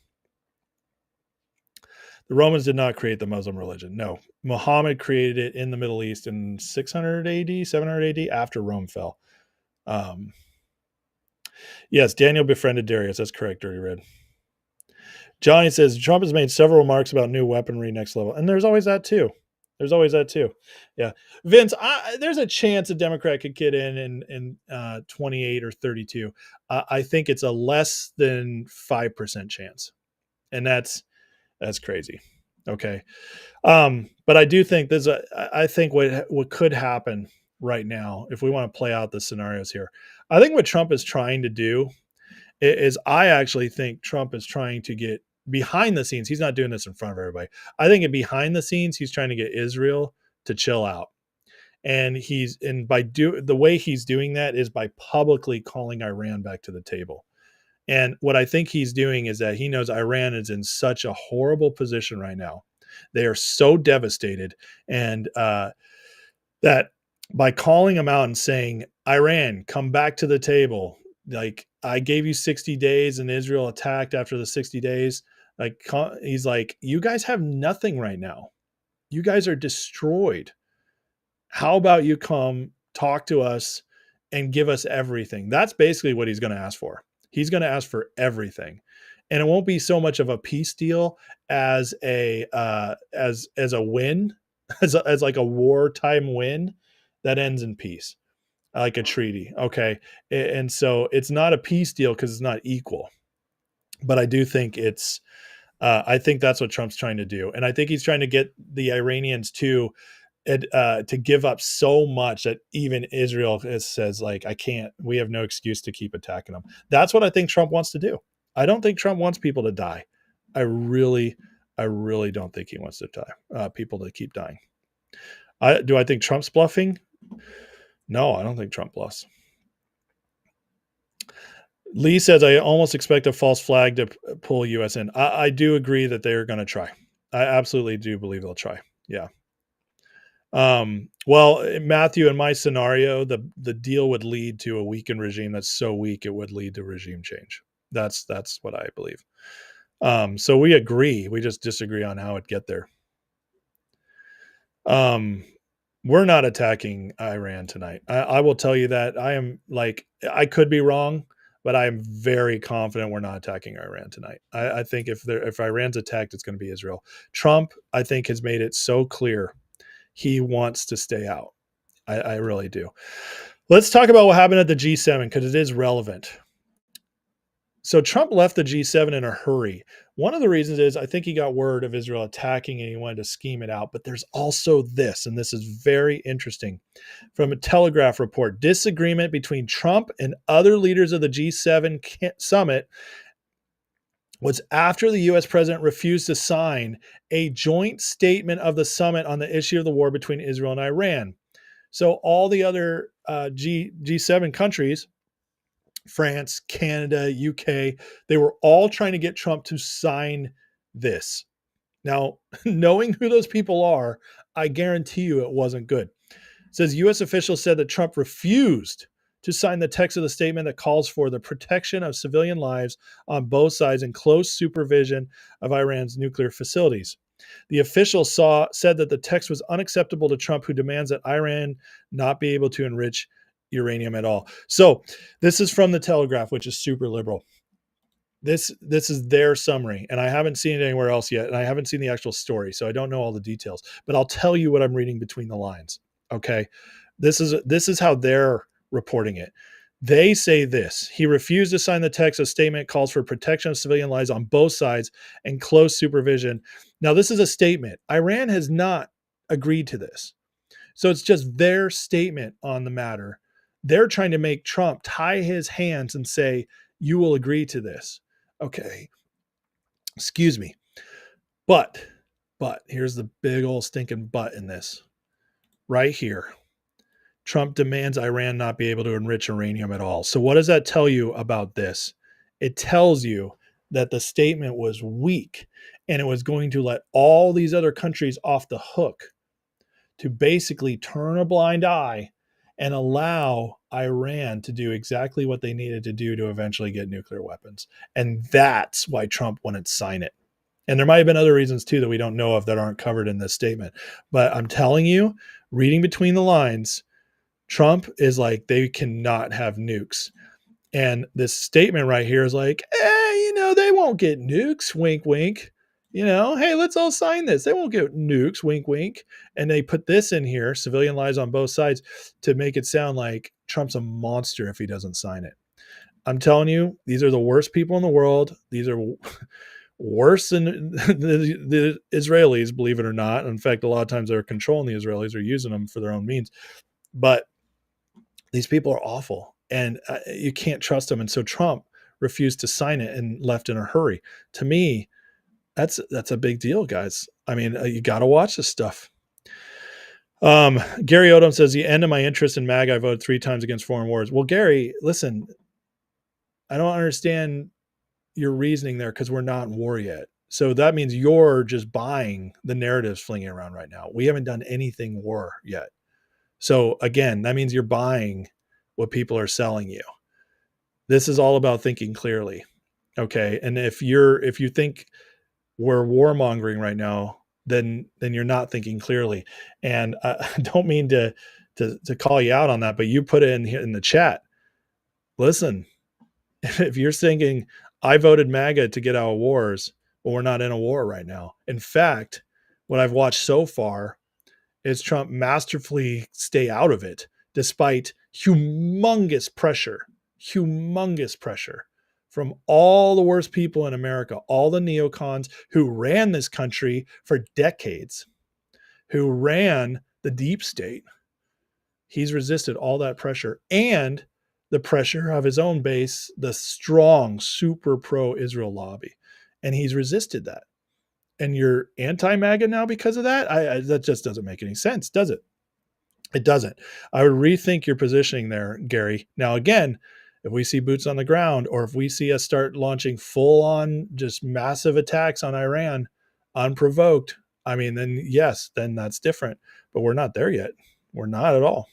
The Romans did not create the Muslim religion. No, Muhammad created it in the Middle East in 600 AD, 700 AD after Rome fell. Yes, Daniel befriended Darius. That's correct, Dirty Red. Johnny says, Trump has made several remarks about new weaponry next level. And there's always that too. Yeah. Vince, there's a chance a Democrat could get in 28 or 32. I think it's a less than 5% chance. And that's crazy. Okay. But I do think I think what could happen right now, if we want to play out the scenarios here, I think what Trump is trying to do is I actually think Trump is trying to get behind the scenes. He's not doing this in front of everybody. I think behind the scenes, he's trying to get Israel to chill out. And the way he's doing that is by publicly calling Iran back to the table. And what I think he's doing is that he knows Iran is in such a horrible position right now. They are so devastated. And that by calling them out and saying, Iran, come back to the table. Like, I gave you 60 days and Israel attacked after the 60 days. Like, he's like, you guys have nothing right now. You guys are destroyed. How about you come talk to us and give us everything? That's basically what he's going to ask for. He's going to ask for everything. And it won't be so much of a peace deal as a win, as like a wartime win that ends in peace, like a treaty. Okay. And so it's not a peace deal because it's not equal. But I do think I think that's what Trump's trying to do. And I think he's trying to get the Iranians to give up so much that even Israel says, like, we have no excuse to keep attacking them. That's what I think Trump wants to do. I don't think Trump wants people to die. I really don't think he wants people to keep dying. Do I think Trump's bluffing? No, I don't think Trump bluffs. Lee says, I almost expect a false flag to pull U.S. in. I do agree that they're going to try. I absolutely do believe they'll try. Yeah. Well, Matthew, in my scenario, the deal would lead to a weakened regime that's so weak it would lead to regime change. That's what I believe. So we agree. We just disagree on how it'd get there. We're not attacking Iran tonight. I will tell you that. I could be wrong. but I'm very confident we're not attacking Iran tonight. I think if Iran's attacked, it's going to be Israel. Trump, I think, has made it so clear he wants to stay out. I really do. Let's talk about what happened at the G7 because it is relevant. So Trump left the G7 in a hurry. One of the reasons is I think he got word of Israel attacking and he wanted to scheme it out. But there's also this, and this is very interesting. From a Telegraph report, disagreement between Trump and other leaders of the G7 summit was after the U.S. president refused to sign a joint statement of the summit on the issue of the war between Israel and Iran. So all the other G7 countries, France, Canada, UK, they were all trying to get Trump to sign this. Now, knowing who those people are, I guarantee you it wasn't good. It says U.S. officials said that Trump refused to sign the text of the statement that calls for the protection of civilian lives on both sides and close supervision of Iran's nuclear facilities. The official said that the text was unacceptable to Trump, who demands that Iran not be able to enrich uranium at all. So this is from the Telegraph, which is super liberal. This is their summary, and I haven't seen it anywhere else yet, and I haven't seen the actual story, so I don't know all the details. But I'll tell you what I'm reading between the lines. Okay, this is how they're reporting it. They say this: he refused to sign the text. A statement calls for protection of civilian lives on both sides and close supervision. Now, this is a statement. Iran has not agreed to this, so it's just their statement on the matter. They're trying to make Trump tie his hands and say, you will agree to this. Okay. Excuse me. But here's the big old stinking but in this. Right here. Trump demands Iran not be able to enrich uranium at all. So what does that tell you about this? It tells you that the statement was weak and it was going to let all these other countries off the hook to basically turn a blind eye and allow Iran to do exactly what they needed to do to eventually get nuclear weapons. And that's why Trump wanted to sign it. And there might have been other reasons too that we don't know of that aren't covered in this statement. But I'm telling you, reading between the lines, Trump is like, they cannot have nukes. And this statement right here is like, they won't get nukes, wink, wink. Hey, let's all sign this. They won't get nukes, wink, wink. And they put this in here, civilian lives on both sides, to make it sound like Trump's a monster if he doesn't sign it. I'm telling you, these are the worst people in the world. These are worse than the Israelis, believe it or not. In fact, a lot of times they're controlling the Israelis or using them for their own means. But these people are awful, and you can't trust them. And so Trump refused to sign it and left in a hurry. To me, that's a big deal, guys. I mean, you got to watch this stuff. Gary Odom says, the end of my interest in MAGA, I voted 3 times against foreign wars. Well, Gary, listen, I don't understand your reasoning there because we're not in war yet. So that means you're just buying the narratives flinging around right now. We haven't done anything war yet. So again, that means you're buying what people are selling you. This is all about thinking clearly. Okay. And if you think we're warmongering right now, then you're not thinking clearly. And I don't mean to call you out on that, but you put it in the chat. Listen, if you're thinking I voted MAGA to get out of wars, well, we're not in a war right now. In fact, what I've watched so far is Trump masterfully stay out of it, despite humongous pressure from all the worst people in America, all the neocons who ran this country for decades, who ran the deep state. He's resisted all that pressure and the pressure of his own base, the strong, super pro-Israel lobby. And he's resisted that. And you're anti-MAGA now because of that? That just doesn't make any sense, does it? It doesn't. I would rethink your positioning there, Gary. Now, again, if we see boots on the ground, or if we see us start launching full-on, just massive attacks on Iran, unprovoked, I mean, then yes, then that's different. But we're not there yet. We're not at all.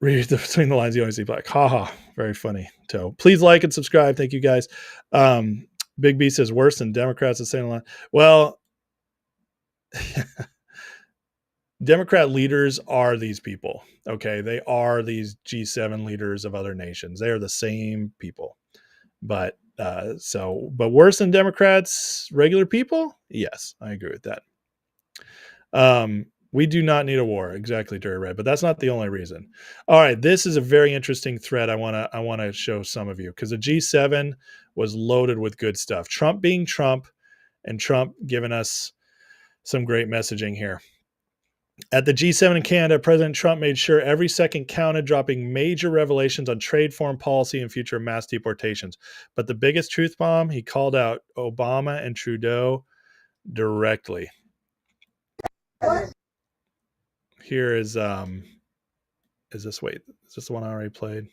Read between the lines, you always see black. Haha, very funny. So please like and subscribe. Thank you, guys. Big B says worse than Democrats are saying a lot. Well, Democrat leaders are these people. Okay, they are these G7 leaders of other nations. They are the same people, but but worse than Democrats, regular people. Yes, I agree with that. We do not need a war, exactly, Jerry Red, but that's not the only reason. All right, this is a very interesting thread. I want to show some of you because the G7 was loaded with good stuff. Trump being Trump, and Trump giving us some great messaging here. At the G7 in Canada, President Trump made sure every second counted, dropping major revelations on trade, foreign policy, and future mass deportations. But the biggest truth bomb, he called out Obama and Trudeau directly. Here is this, wait, is this the one I already played?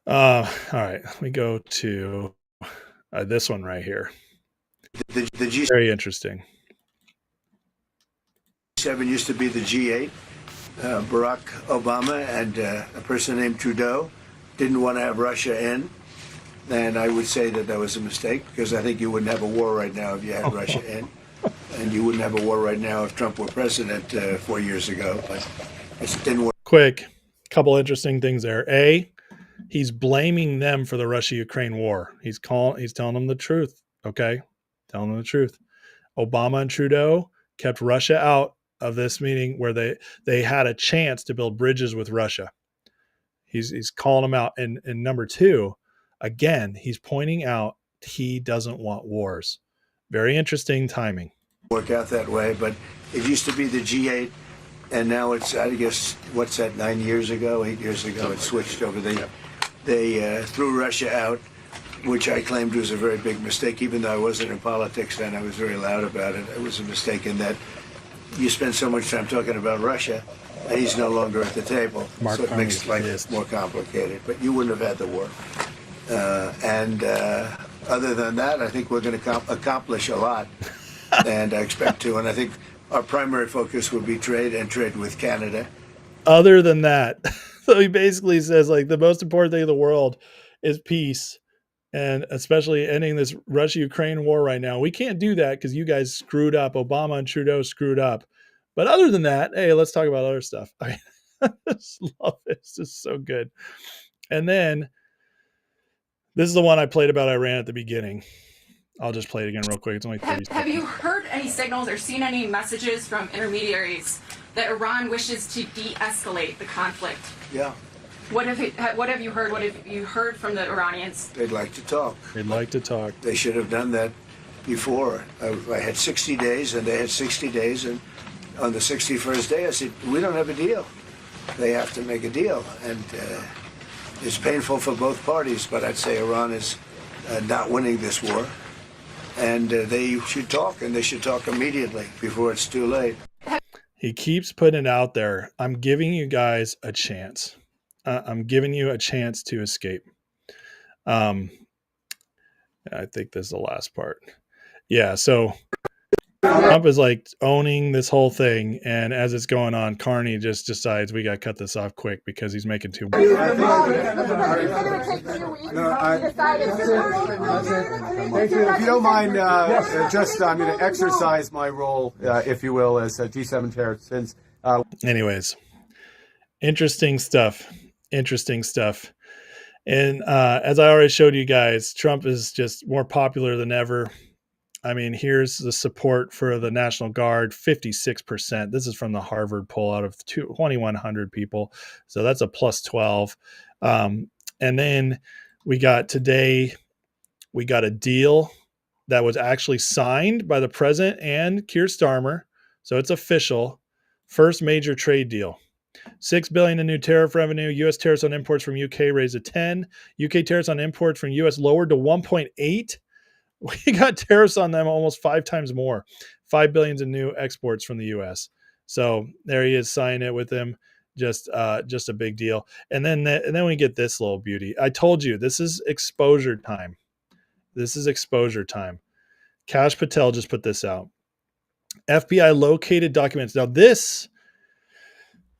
All right, let me go to this one right here. The G7 Very interesting. used to be the G8. Barack Obama and a person named Trudeau didn't want to have Russia in. And I would say that was a mistake because I think you wouldn't have a war right now if you had Russia in. And you wouldn't have a war right now if Trump were president 4 years ago. But it didn't work. Quick, couple interesting things there. A, he's blaming them for the Russia-Ukraine war. He's telling them the truth. Okay, telling them the truth. Obama and Trudeau kept Russia out of this meeting where they had a chance to build bridges with Russia. He's calling them out. And number two, again, he's pointing out he doesn't want wars. Very interesting timing. Work out that way, but it used to be the G8, and now it's, I guess, what's that, 8 years ago, it switched over. They threw Russia out, which I claimed was a very big mistake. Even though I wasn't in politics then, I was very loud about it. It was a mistake in that you spend so much time talking about Russia, and he's no longer at the table. So it makes life more complicated. But you wouldn't have had the war. Other than that, I think we're going to accomplish a lot, and I expect to. And I think our primary focus will be trade and trade with Canada. Other than that, so he basically says, like, the most important thing in the world is peace, and especially ending this Russia-Ukraine war right now. We can't do that because you guys screwed up. Obama and Trudeau screwed up. But other than that, hey, let's talk about other stuff. I just love it. It's just so good. And then this is the one I played about Iran at the beginning. I'll just play it again real quick. It's only 30 seconds. Have you heard any signals or seen any messages from intermediaries that Iran wishes to de-escalate the conflict? Yeah. What have you heard? What have you heard from the Iranians? They'd like to talk. They'd like to talk. They should have done that before. I had 60 days, and they had 60 days, and on the 61st day, I said, we don't have a deal. They have to make a deal, and it's painful for both parties, but I'd say Iran is not winning this war, and they should talk, and they should talk immediately before it's too late. He keeps putting it out there. I'm giving you guys a chance. I'm giving you a chance to escape. I think this is the last part. Yeah, so Trump is like owning this whole thing, and as it's going on, Carney just decides we got to cut this off quick because he's making too much. Thank you. If you don't mind, I'm going to exercise my role, if you will, as a G7 chair. Since, anyways, interesting stuff. And as I already showed you guys, Trump is just more popular than ever. I mean, here's the support for the National Guard, 56%. This is from the Harvard poll out of 2,100 people. So that's a plus 12. And then we got today, we got a deal that was actually signed by the president and Keir Starmer. So it's official. First major trade deal. $6 billion in new tariff revenue. U.S. tariffs on imports from UK raised to 10. UK tariffs on imports from U.S. lowered to 1.8. We got tariffs on them almost 5 times more. $5 billion in new exports from the U.S. So there he is, signing it with him. Just a big deal. And then we get this little beauty. I told you this is exposure time. Kash Patel just put this out. FBI located documents. Now this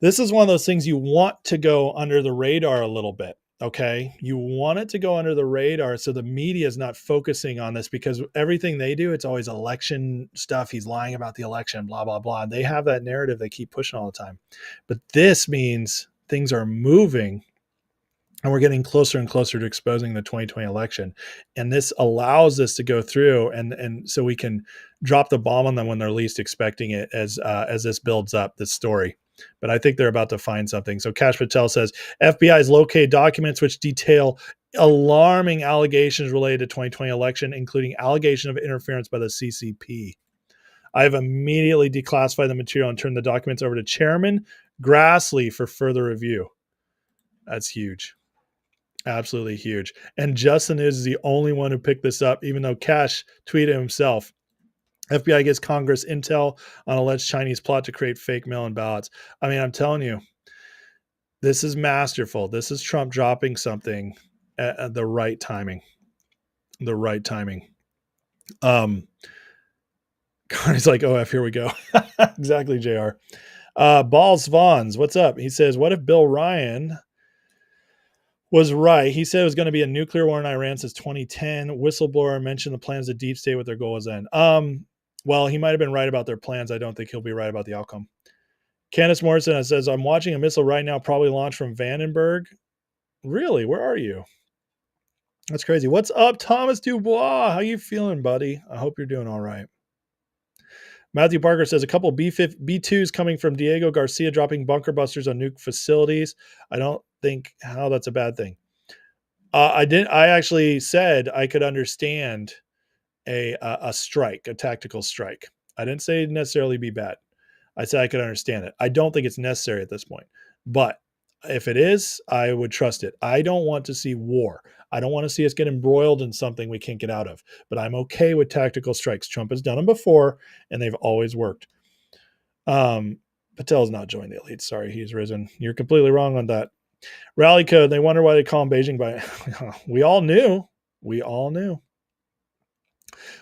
is one of those things you want to go under the radar a little bit. Okay. You want it to go under the radar so the media is not focusing on this, because everything they do, it's always election stuff. He's lying about the election, blah, blah, blah. They have that narrative they keep pushing all the time. But this means things are moving and we're getting closer and closer to exposing the 2020 election. And this allows this to go through, and so we can drop the bomb on them when they're least expecting it as this builds up, this story. But I think they're about to find something. So Cash Patel says, FBI has located documents which detail alarming allegations related to 2020 election, including allegation of interference by the CCP. I have immediately declassified the material and turned the documents over to Chairman Grassley for further review. That's huge. Absolutely huge. And Justin is the only one who picked this up, even though Cash tweeted himself. FBI gives Congress intel on alleged Chinese plot to create fake mail-in ballots. I mean, I'm telling you, this is masterful. This is Trump dropping something at the right timing. The right timing. Connie's like, oh, here we go. Exactly, JR. Balls Vons, what's up? He says, what if Bill Ryan was right? He said it was going to be a nuclear war in Iran since 2010. Whistleblower mentioned the plans of deep state with their goal was end. Well, he might have been right about their plans. I don't think he'll be right about the outcome. Candace Morrison says, I'm watching a missile right now, probably launched from Vandenberg. Really? Where are you? That's crazy. What's up, Thomas Dubois? How you feeling, buddy? I hope you're doing all right. Matthew Parker says, a couple B-2s coming from Diego Garcia dropping bunker busters on nuke facilities. I don't think how that's a bad thing. I actually said I could understand a strike, a tactical strike. I didn't say it'd necessarily be bad. I said I could understand it. I don't think it's necessary at this point. But if it is, I would trust it. I don't want to see war. I don't want to see us get embroiled in something we can't get out of. But I'm okay with tactical strikes. Trump has done them before, and they've always worked. Patel's not joined the elite. Sorry, he's risen. You're completely wrong on that. Rally code. They wonder why they call him Beijing. We all knew. We all knew.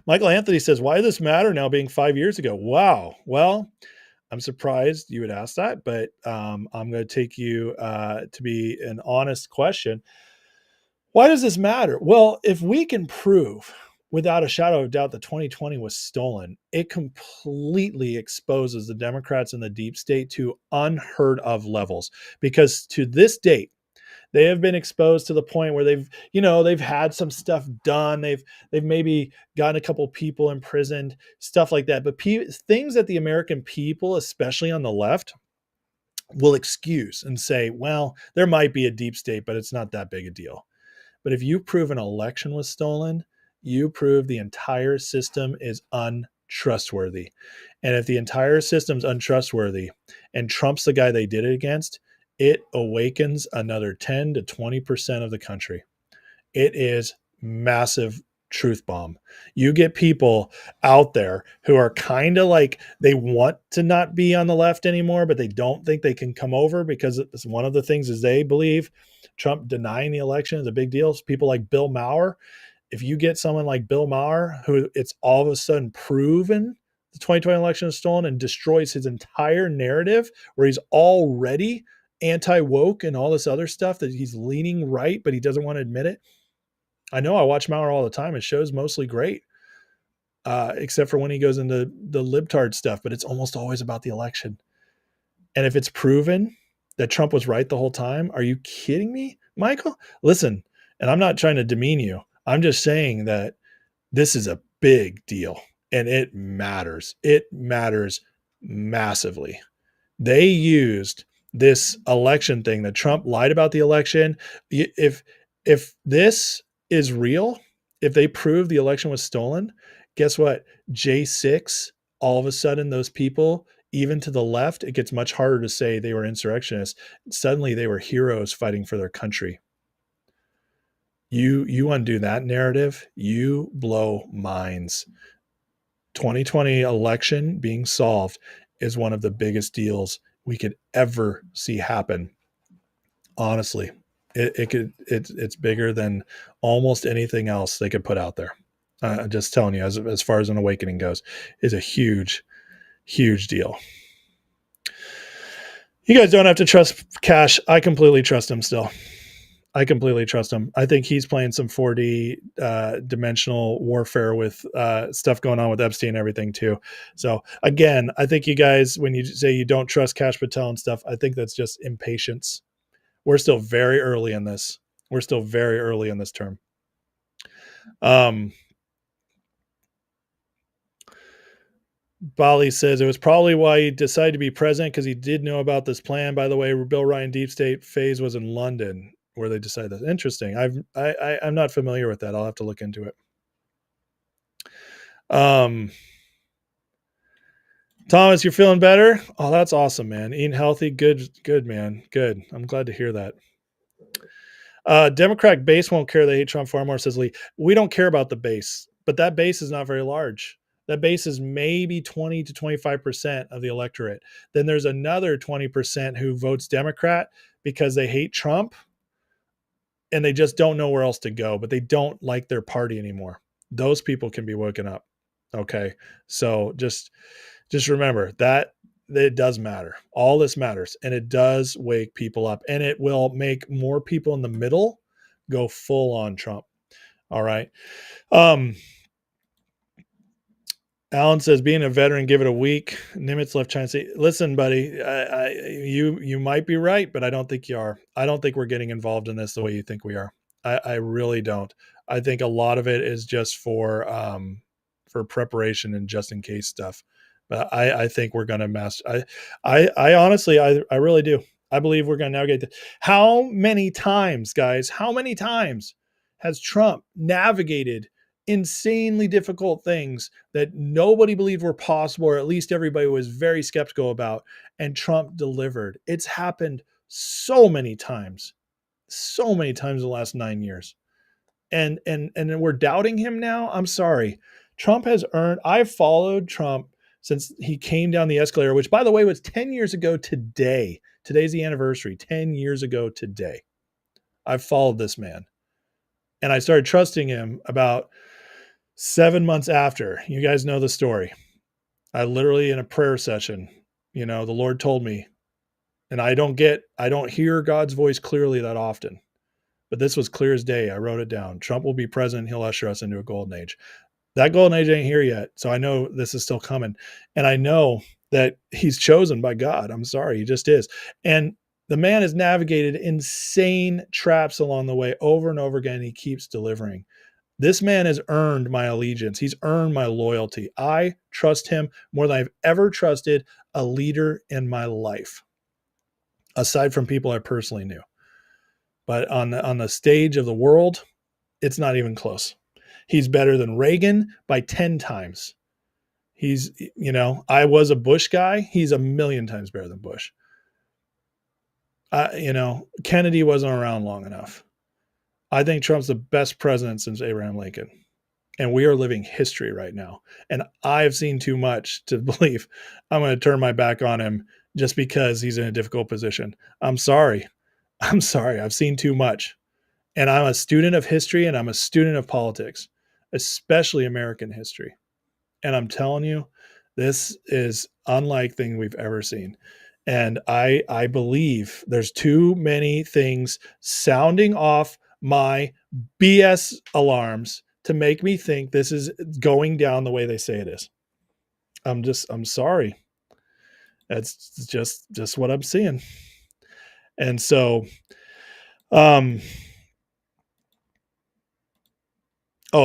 Michael Anthony says, why does this matter now being 5 years ago? Wow. Well, I'm surprised you would ask that, but I'm going to take you to be an honest question. Why does this matter? Well, if we can prove without a shadow of doubt that 2020 was stolen, it completely exposes the Democrats and the deep state to unheard of levels. Because to this date, they have been exposed to the point where they've had some stuff done. They've maybe gotten a couple people imprisoned, stuff like that. But things that the American people, especially on the left, will excuse and say, well, there might be a deep state, but it's not that big a deal. But if you prove an election was stolen, you prove the entire system is untrustworthy. And if the entire system's untrustworthy and Trump's the guy they did it against, it awakens another 10 to 20% of the country. It is massive truth bomb. You get people out there who are kind of like, they want to not be on the left anymore, but they don't think they can come over because it's one of the things is they believe Trump denying the election is a big deal. So people like Bill Maher, if you get someone like Bill Maher, who it's all of a sudden proven the 2020 election is stolen and destroys his entire narrative where he's already anti-woke and all this other stuff that he's leaning right, but he doesn't want to admit it. I know I watch Maurer all the time. His show's mostly great, except for when he goes into the libtard stuff, but it's almost always about the election. And if it's proven that Trump was right the whole time, are you kidding me, Michael? Listen, and I'm not trying to demean you. I'm just saying that this is a big deal and it matters. It matters massively. They used this election thing that Trump lied about the election. If this is real, if they prove the election was stolen, guess what? J6, all of a sudden those people, even to the left, it gets much harder to say they were insurrectionists. Suddenly they were heroes fighting for their country. You undo that narrative, you blow minds. 2020 election being solved is one of the biggest deals we could ever see happen. Honestly, it's bigger than almost anything else they could put out there. I'm just telling you, as far as an awakening goes, is a huge, huge deal. You guys don't have to trust Cash. I completely trust him still. I completely trust him. I think he's playing some 4D dimensional warfare with stuff going on with Epstein and everything too. So again, I think you guys, when you say you don't trust Kash Patel and stuff, I think that's just impatience. We're still very early in this. We're still very early in this term. Bali says it was probably why he decided to be president, because he did know about this plan. By the way, Bill Ryan deep state phase was in London where they decided that. Interesting. I'm not familiar with that. I'll have to look into it. Thomas, you're feeling better? Oh, that's awesome, man. Eating healthy. Good, man. Good. I'm glad to hear that. Democratic base won't care. They hate Trump far more, says Lee. We don't care about the base, but that base is not very large. That base is maybe 20 to 25% of the electorate. Then there's another 20% who votes Democrat because they hate Trump and they just don't know where else to go, but they don't like their party anymore. Those people can be woken up. Okay. So just remember that it does matter. All this matters, and it does wake people up, and it will make more people in the middle go full on Trump. All right. Alan says, being a veteran, give it a week. Nimitz left China. Say, listen, buddy, you might be right, but I don't think you are. I don't think we're getting involved in this the way you think we are. I really don't. I think a lot of it is just for preparation and just in case stuff. But I think we're going to master. I honestly, I really do. I believe we're going to navigate this. How many times, guys? How many times has Trump navigated insanely difficult things that nobody believed were possible, or at least everybody was very skeptical about, and Trump delivered? It's happened so many times in the last 9 years. And we're doubting him now. I'm sorry. Trump has earned, I've followed Trump since he came down the escalator, which, by the way, was 10 years ago today. Today's the anniversary. 10 years ago today. I've followed this man. And I started trusting him about 7 months after. You guys know the story. I literally, in a prayer session, the Lord told me, and I don't hear God's voice clearly that often, but this was clear as day. I wrote it down. Trump will be president. He'll usher us into a golden age. That golden age ain't here yet. So I know this is still coming. And I know that he's chosen by God. I'm sorry. He just is. And the man has navigated insane traps along the way over and over again. He keeps delivering. This man has earned my allegiance. He's earned my loyalty. I trust him more than I've ever trusted a leader in my life, aside from people I personally knew. But on the stage of the world, it's not even close. He's better than Reagan by 10 times. He's, I was a Bush guy. He's a million times better than Bush. Kennedy wasn't around long enough. I think Trump's the best president since Abraham Lincoln. And we are living history right now. And I've seen too much to believe I'm going to turn my back on him just because he's in a difficult position. I'm sorry. I've seen too much. And I'm a student of history, and I'm a student of politics, especially American history. And I'm telling you, this is unlike thing we've ever seen. And I believe there's too many things sounding off my BS alarms to make me think this is going down the way they say it is. I'm sorry. That's just what I'm seeing. And so, a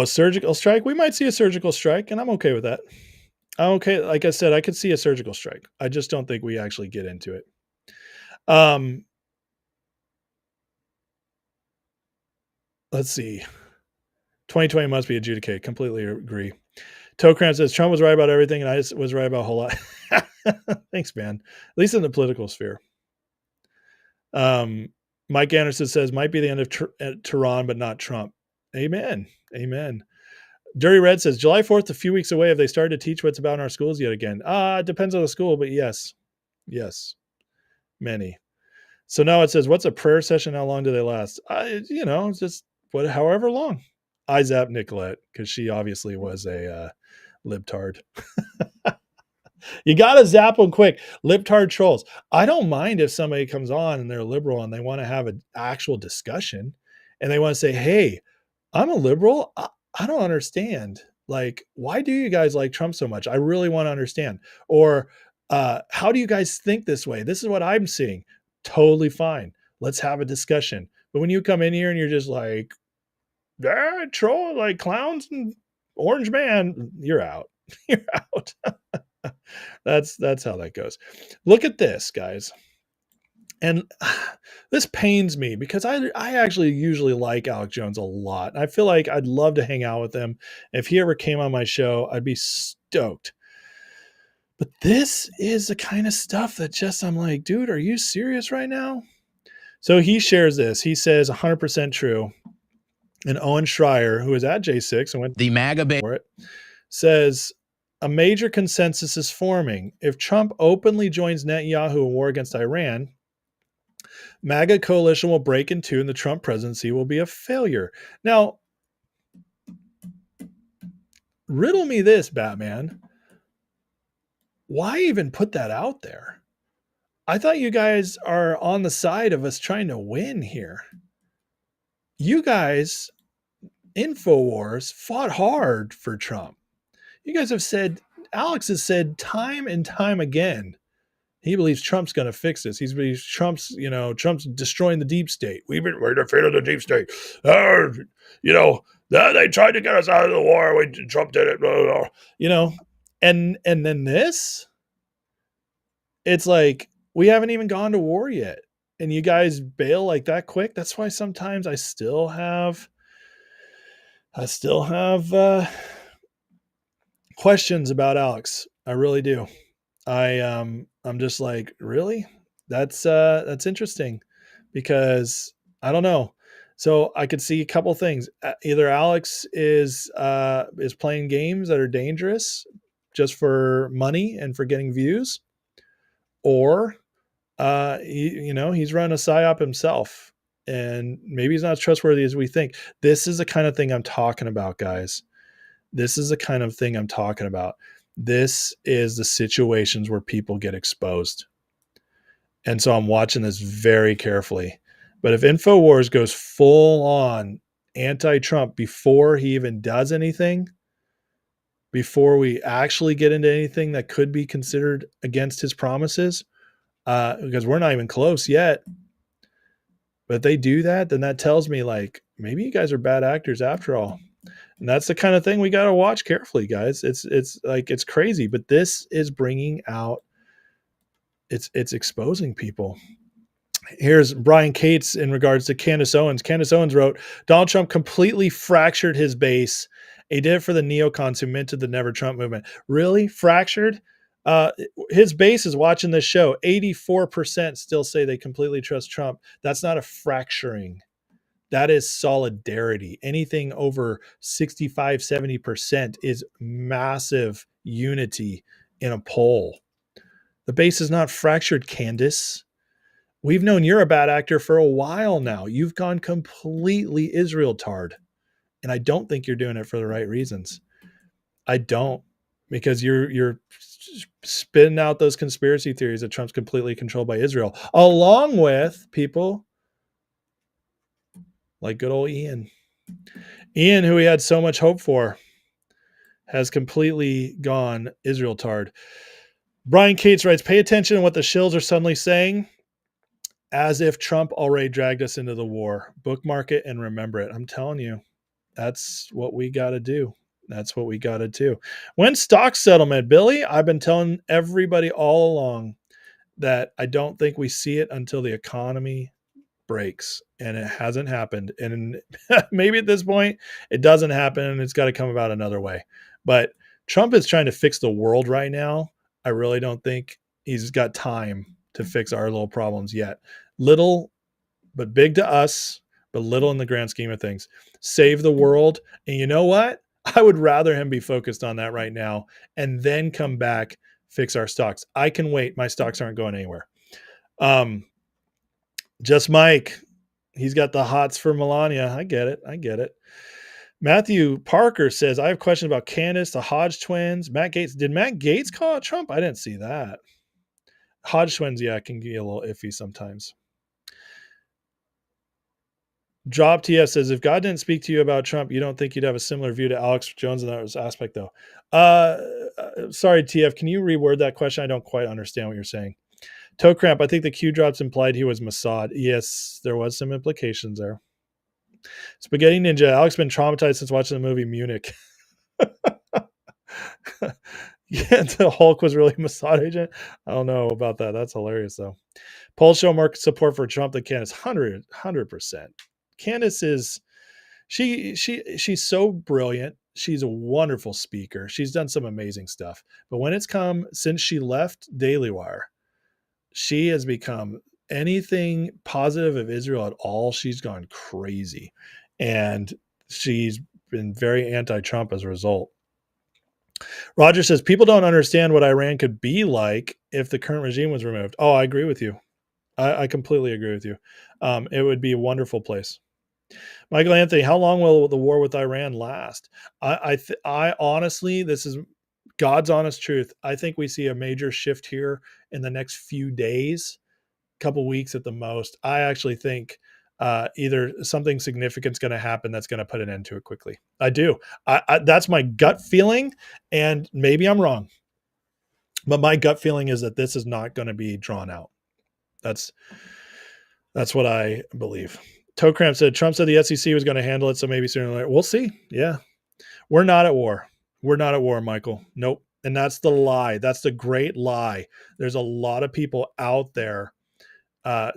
surgical strike. We might see a surgical strike, and I'm okay with that. I'm okay. Like I said, I could see a surgical strike. I just don't think we actually get into it. Let's see. 2020 must be adjudicated. Completely agree. Tokran says Trump was right about everything, and I was right about a whole lot. Thanks, man. At least in the political sphere. Mike Anderson says might be the end of Tehran, but not Trump. Amen. Dirty Red says July 4th, a few weeks away. Have they started to teach what's about in our schools yet again? It depends on the school, but yes, many. So now it says, what's a prayer session? How long do they last? Just however long. I zapped Nicolette because she obviously was a libtard. You got to zap them quick. Libtard trolls. I don't mind if somebody comes on and they're liberal and they want to have an actual discussion and they want to say, hey, I'm a liberal. I don't understand. Like, why do you guys like Trump so much? I really want to understand. Or how do you guys think this way? This is what I'm seeing. Totally fine. Let's have a discussion. But when you come in here and you're just like, troll like clowns and orange man, you're out. You're out. That's how that goes. Look at this, guys. And this pains me because I actually usually like Alex Jones a lot. I feel like I'd love to hang out with him. If he ever came on my show, I'd be stoked. But this is the kind of stuff that just, I'm like, dude, are you serious right now? So he shares this. He says 100% true. And Owen Schreier, who is at J6 and went The MAGA for it, says a major consensus is forming. If Trump openly joins Netanyahu in war against Iran, MAGA coalition will break in two and the Trump presidency will be a failure. Now, riddle me this, Batman. Why even put that out there? I thought you guys are on the side of us trying to win here. You guys, InfoWars, fought hard for Trump. You guys have said, Alex has said time and time again, he believes Trump's going to fix this. He believes Trump's destroying the deep state. We're defeated the deep state. They tried to get us out of the war. Trump did it. Blah, blah, blah. And then this, it's like, we haven't even gone to war yet. And you guys bail like that quick. That's why sometimes I still have questions about Alex. I really do. I'm just like, really? That's interesting because I don't know. So I could see a couple things. Either Alex is playing games that are dangerous just for money and for getting views, or he's run a psyop himself and maybe he's not as trustworthy as we think. This is the kind of thing I'm talking about, guys. This is the kind of thing I'm talking about. This is the situations where people get exposed. And so I'm watching this very carefully. But if InfoWars goes full on anti-Trump before he even does anything, before we actually get into anything that could be considered against his promises, because we're not even close yet. But if they do that, then that tells me like, maybe you guys are bad actors after all. And that's the kind of thing we got to watch carefully, guys. It's crazy, but this is bringing out, it's exposing people. Here's Brian Cates in regards to Candace Owens. Candace Owens wrote, Donald Trump completely fractured his base. He did it for the neocons who minted the Never Trump movement. Really? Fractured? His base is watching this show. 84% still say they completely trust Trump. That's not a fracturing. That is solidarity. Anything over 65, 70% is massive unity in a poll. The base is not fractured, Candace. We've known you're a bad actor for a while now. You've gone completely Israel-tard. And I don't think you're doing it for the right reasons. I don't. Because you're spitting out those conspiracy theories that Trump's completely controlled by Israel, along with people like good old Ian. Ian, who we had so much hope for, has completely gone Israel-tard. Brian Cates writes, pay attention to what the shills are suddenly saying, as if Trump already dragged us into the war. Bookmark it and remember it. I'm telling you, that's what we got to do. That's what we got to do. When stock settlement, Billy, I've been telling everybody all along that I don't think we see it until the economy breaks, and it hasn't happened. And maybe at this point it doesn't happen and it's got to come about another way. But Trump is trying to fix the world right now. I really don't think he's got time to fix our little problems yet. Little, but big to us, but little in the grand scheme of things. Save the world. And you know what? I would rather him be focused on that right now and then come back, fix our stocks. I can wait. My stocks aren't going anywhere. Just Mike. He's got the hots for Melania. I get it. Matthew Parker says, I have questions about Candace, the Hodge twins, Matt Gaetz. Did Matt Gaetz call out Trump? I didn't see that. Hodge twins, yeah, can get a little iffy sometimes. Drop TF says, if God didn't speak to you about Trump, you don't think you'd have a similar view to Alex Jones in that aspect, though? Sorry, TF, can you reword that question? I don't quite understand what you're saying. Toe cramp, I think the Q drops implied he was Mossad. Yes, there was some implications there. Spaghetti Ninja, Alex been traumatized since watching the movie Munich. Yeah, the Hulk was really a Mossad agent. I don't know about that. That's hilarious, though. Polls show more support for Trump than Candace. 100%. Candace is she's so brilliant. She's a wonderful speaker. She's done some amazing stuff. But when it's come since she left Daily Wire, she has become anything positive of Israel at all. She's gone crazy, and she's been very anti-Trump as a result. Roger says people don't understand what Iran could be like if the current regime was removed. Oh, I agree with you. I completely agree with you. It would be a wonderful place. Michael Anthony, how long will the war with Iran last? I honestly, this is God's honest truth. I think we see a major shift here in the next few days, couple weeks at the most. I actually think either something significant is going to happen that's going to put an end to it quickly. I do. That's my gut feeling, and maybe I'm wrong, but my gut feeling is that this is not going to be drawn out. That's what I believe. Toe Cramp said Trump said the SEC was going to handle it, so maybe sooner or later. We'll see. Yeah. We're not at war. We're not at war, Michael. Nope. And that's the lie. That's the great lie. There's a lot of people out there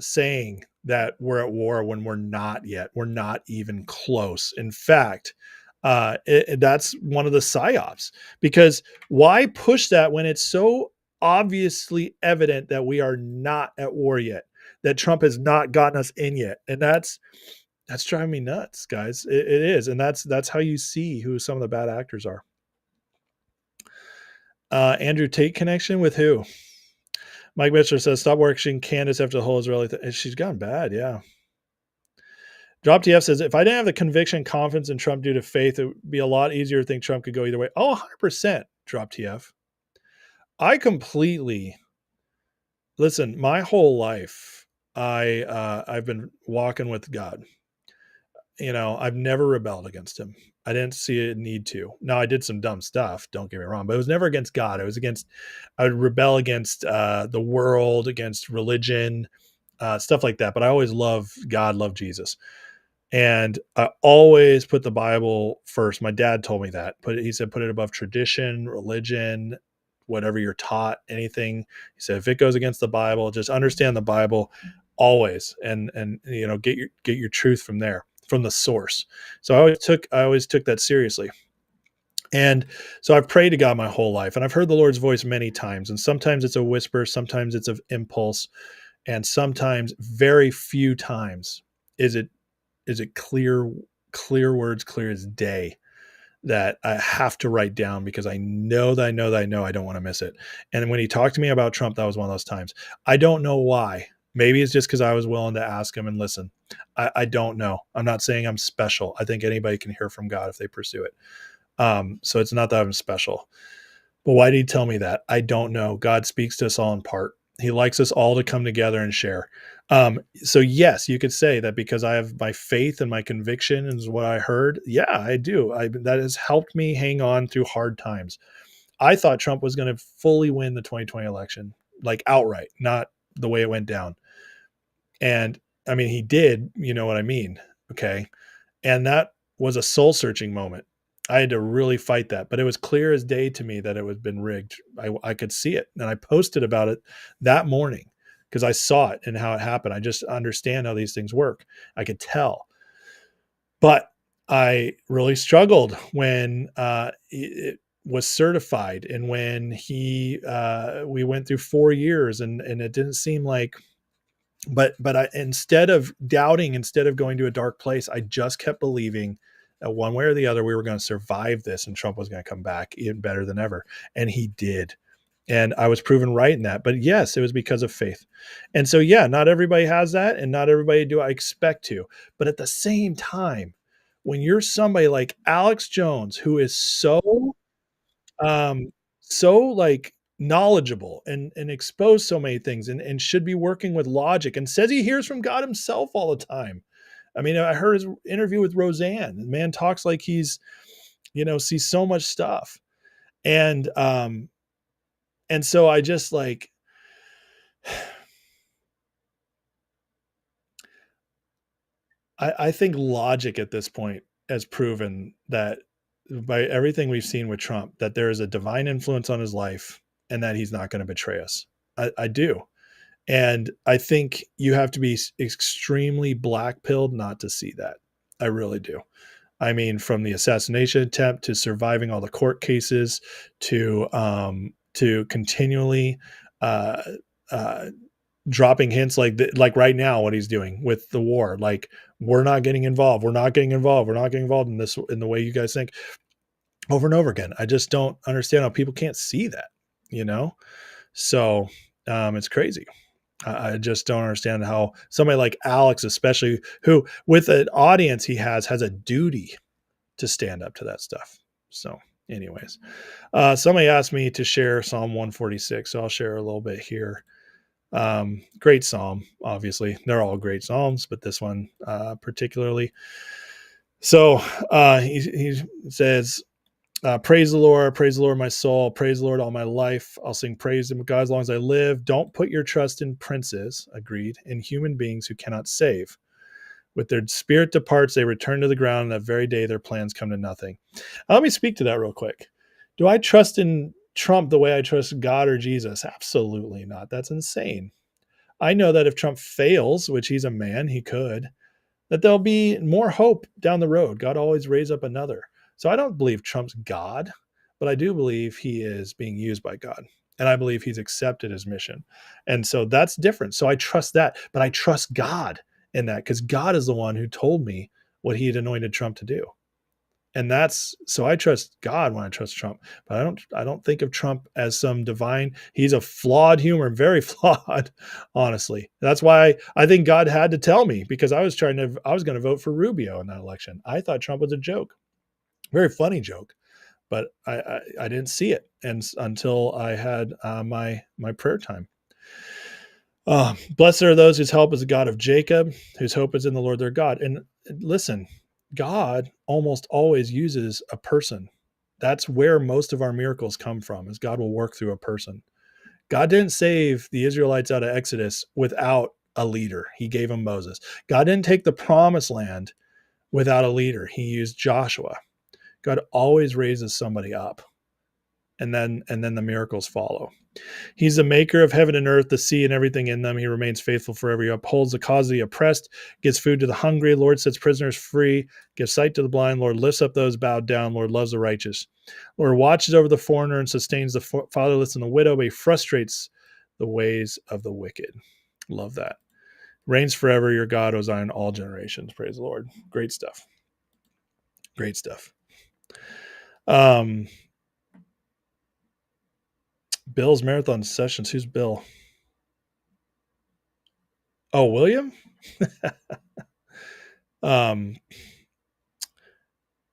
saying that we're at war when we're not yet. We're not even close. In fact, that's one of the psyops, because why push that when it's so obviously evident that we are not at war yet, that Trump has not gotten us in yet? And that's driving me nuts, guys. It is. And that's how you see who some of the bad actors are. Andrew Tate connection with who? Mike Mitchell says, stop watching Candace after the whole Israeli thing. She's gone bad, yeah. Drop TF says, if I didn't have the conviction, confidence in Trump due to faith, it would be a lot easier to think Trump could go either way. Oh, 100%, Drop TF. I completely, listen, my whole life, I've been walking with God. You know, I've never rebelled against him. I didn't see a need to. Now, I did some dumb stuff, don't get me wrong, but it was never against God. It was I would rebel against the world, against religion, stuff like that. But I always loved God, loved Jesus. And I always put the Bible first. My dad told me that. He said, put it above tradition, religion, whatever you're taught, anything. He said, if it goes against the Bible, just understand the Bible always, and you know, get your truth from there, from the source. So I always took that seriously. And so I've prayed to God my whole life, and I've heard the Lord's voice many times. And sometimes it's a whisper, sometimes it's an impulse, and sometimes, very few times, is it clear words, clear as day, that I have to write down, because I know I don't want to miss it. And when he talked to me about Trump, that was one of those times. I don't know why. Maybe it's just because I was willing to ask him and listen. I don't know. I'm not saying I'm special. I think anybody can hear from God if they pursue it. So it's not that I'm special. But why did he tell me that? I don't know. God speaks to us all in part. He likes us all to come together and share. So yes, you could say that because I have my faith and my conviction is what I heard. Yeah, I do. That has helped me hang on through hard times. I thought Trump was going to fully win the 2020 election, like outright, not the way it went down. And I mean, he did, you know what I mean? Okay. And that was a soul searching moment. I had to really fight that, but it was clear as day to me that it had been rigged. I could see it, and I posted about it that morning because I saw it and how it happened. I just understand how these things work. I could tell, but I really struggled when it was certified, and when we went through 4 years, and it didn't seem like. But I, instead of doubting, instead of going to a dark place, I just kept believing that one way or the other, we were going to survive this, and Trump was going to come back even better than ever. And he did. And I was proven right in that. But yes, it was because of faith. And so, yeah, not everybody has that, and not everybody do I expect to. But at the same time, when you're somebody like Alex Jones, who is so like knowledgeable and exposed so many things and should be working with logic and says he hears from God himself all the time. I mean, I heard his interview with Roseanne. The man talks like he's, sees so much stuff. And so I just like, I think logic at this point has proven that by everything we've seen with Trump, that there is a divine influence on his life and that he's not going to betray us. I do. And I think you have to be extremely black pilled not to see that. I really do. I mean, from the assassination attempt to surviving all the court cases to continually dropping hints like right now what he's doing with the war, like we're not getting involved, we're not getting involved in this in the way you guys think, over and over again. I just don't understand how people can't see that, so it's crazy. I just don't understand how somebody like Alex, especially, who with an audience he has a duty to stand up to that stuff. So anyways, somebody asked me to share Psalm 146, so I'll share a little bit here. Great Psalm, obviously. They're all great Psalms, but this one particularly. So he says, praise the Lord, my soul, praise the Lord, all my life. I'll sing praise to God as long as I live. Don't put your trust in princes, agreed, in human beings who cannot save. With their spirit departs, they return to the ground, and that very day their plans come to nothing. Let me speak to that real quick. Do I trust in Trump the way I trust God or Jesus? Absolutely not. That's insane. I know that if Trump fails, which he's a man, he could, that there'll be more hope down the road. God always raise up another. So I don't believe Trump's God, but I do believe he is being used by God. And I believe he's accepted his mission. And so that's different. So I trust that, but I trust God in that because God is the one who told me what he had anointed Trump to do. And so I trust God when I trust Trump, but I don't think of Trump as some divine. He's a flawed human, very flawed, honestly. That's why I think God had to tell me, because I was going to vote for Rubio in that election. I thought Trump was a joke, very funny joke, but I didn't see it until I had my prayer time. Blessed are those whose help is the God of Jacob, whose hope is in the Lord their God. And listen, God almost always uses a person. That's where most of our miracles come from, is God will work through a person. God didn't save the Israelites out of Exodus without a leader. He gave them Moses. God didn't take the promised land without a leader. He used Joshua. God always raises somebody up, and then the miracles follow. He's the maker of heaven and earth, the sea and everything in them. He remains faithful forever. He upholds the cause of the oppressed, gives food to the hungry. Lord sets prisoners free, gives sight to the blind. Lord lifts up those bowed down. Lord loves the righteous. Lord watches over the foreigner and sustains the fatherless and the widow, but he frustrates the ways of the wicked. Love that. Reigns forever, your God, O Zion, all generations. Praise the Lord. Great stuff. Great stuff. Bill's marathon sessions. Who's Bill? Oh, William?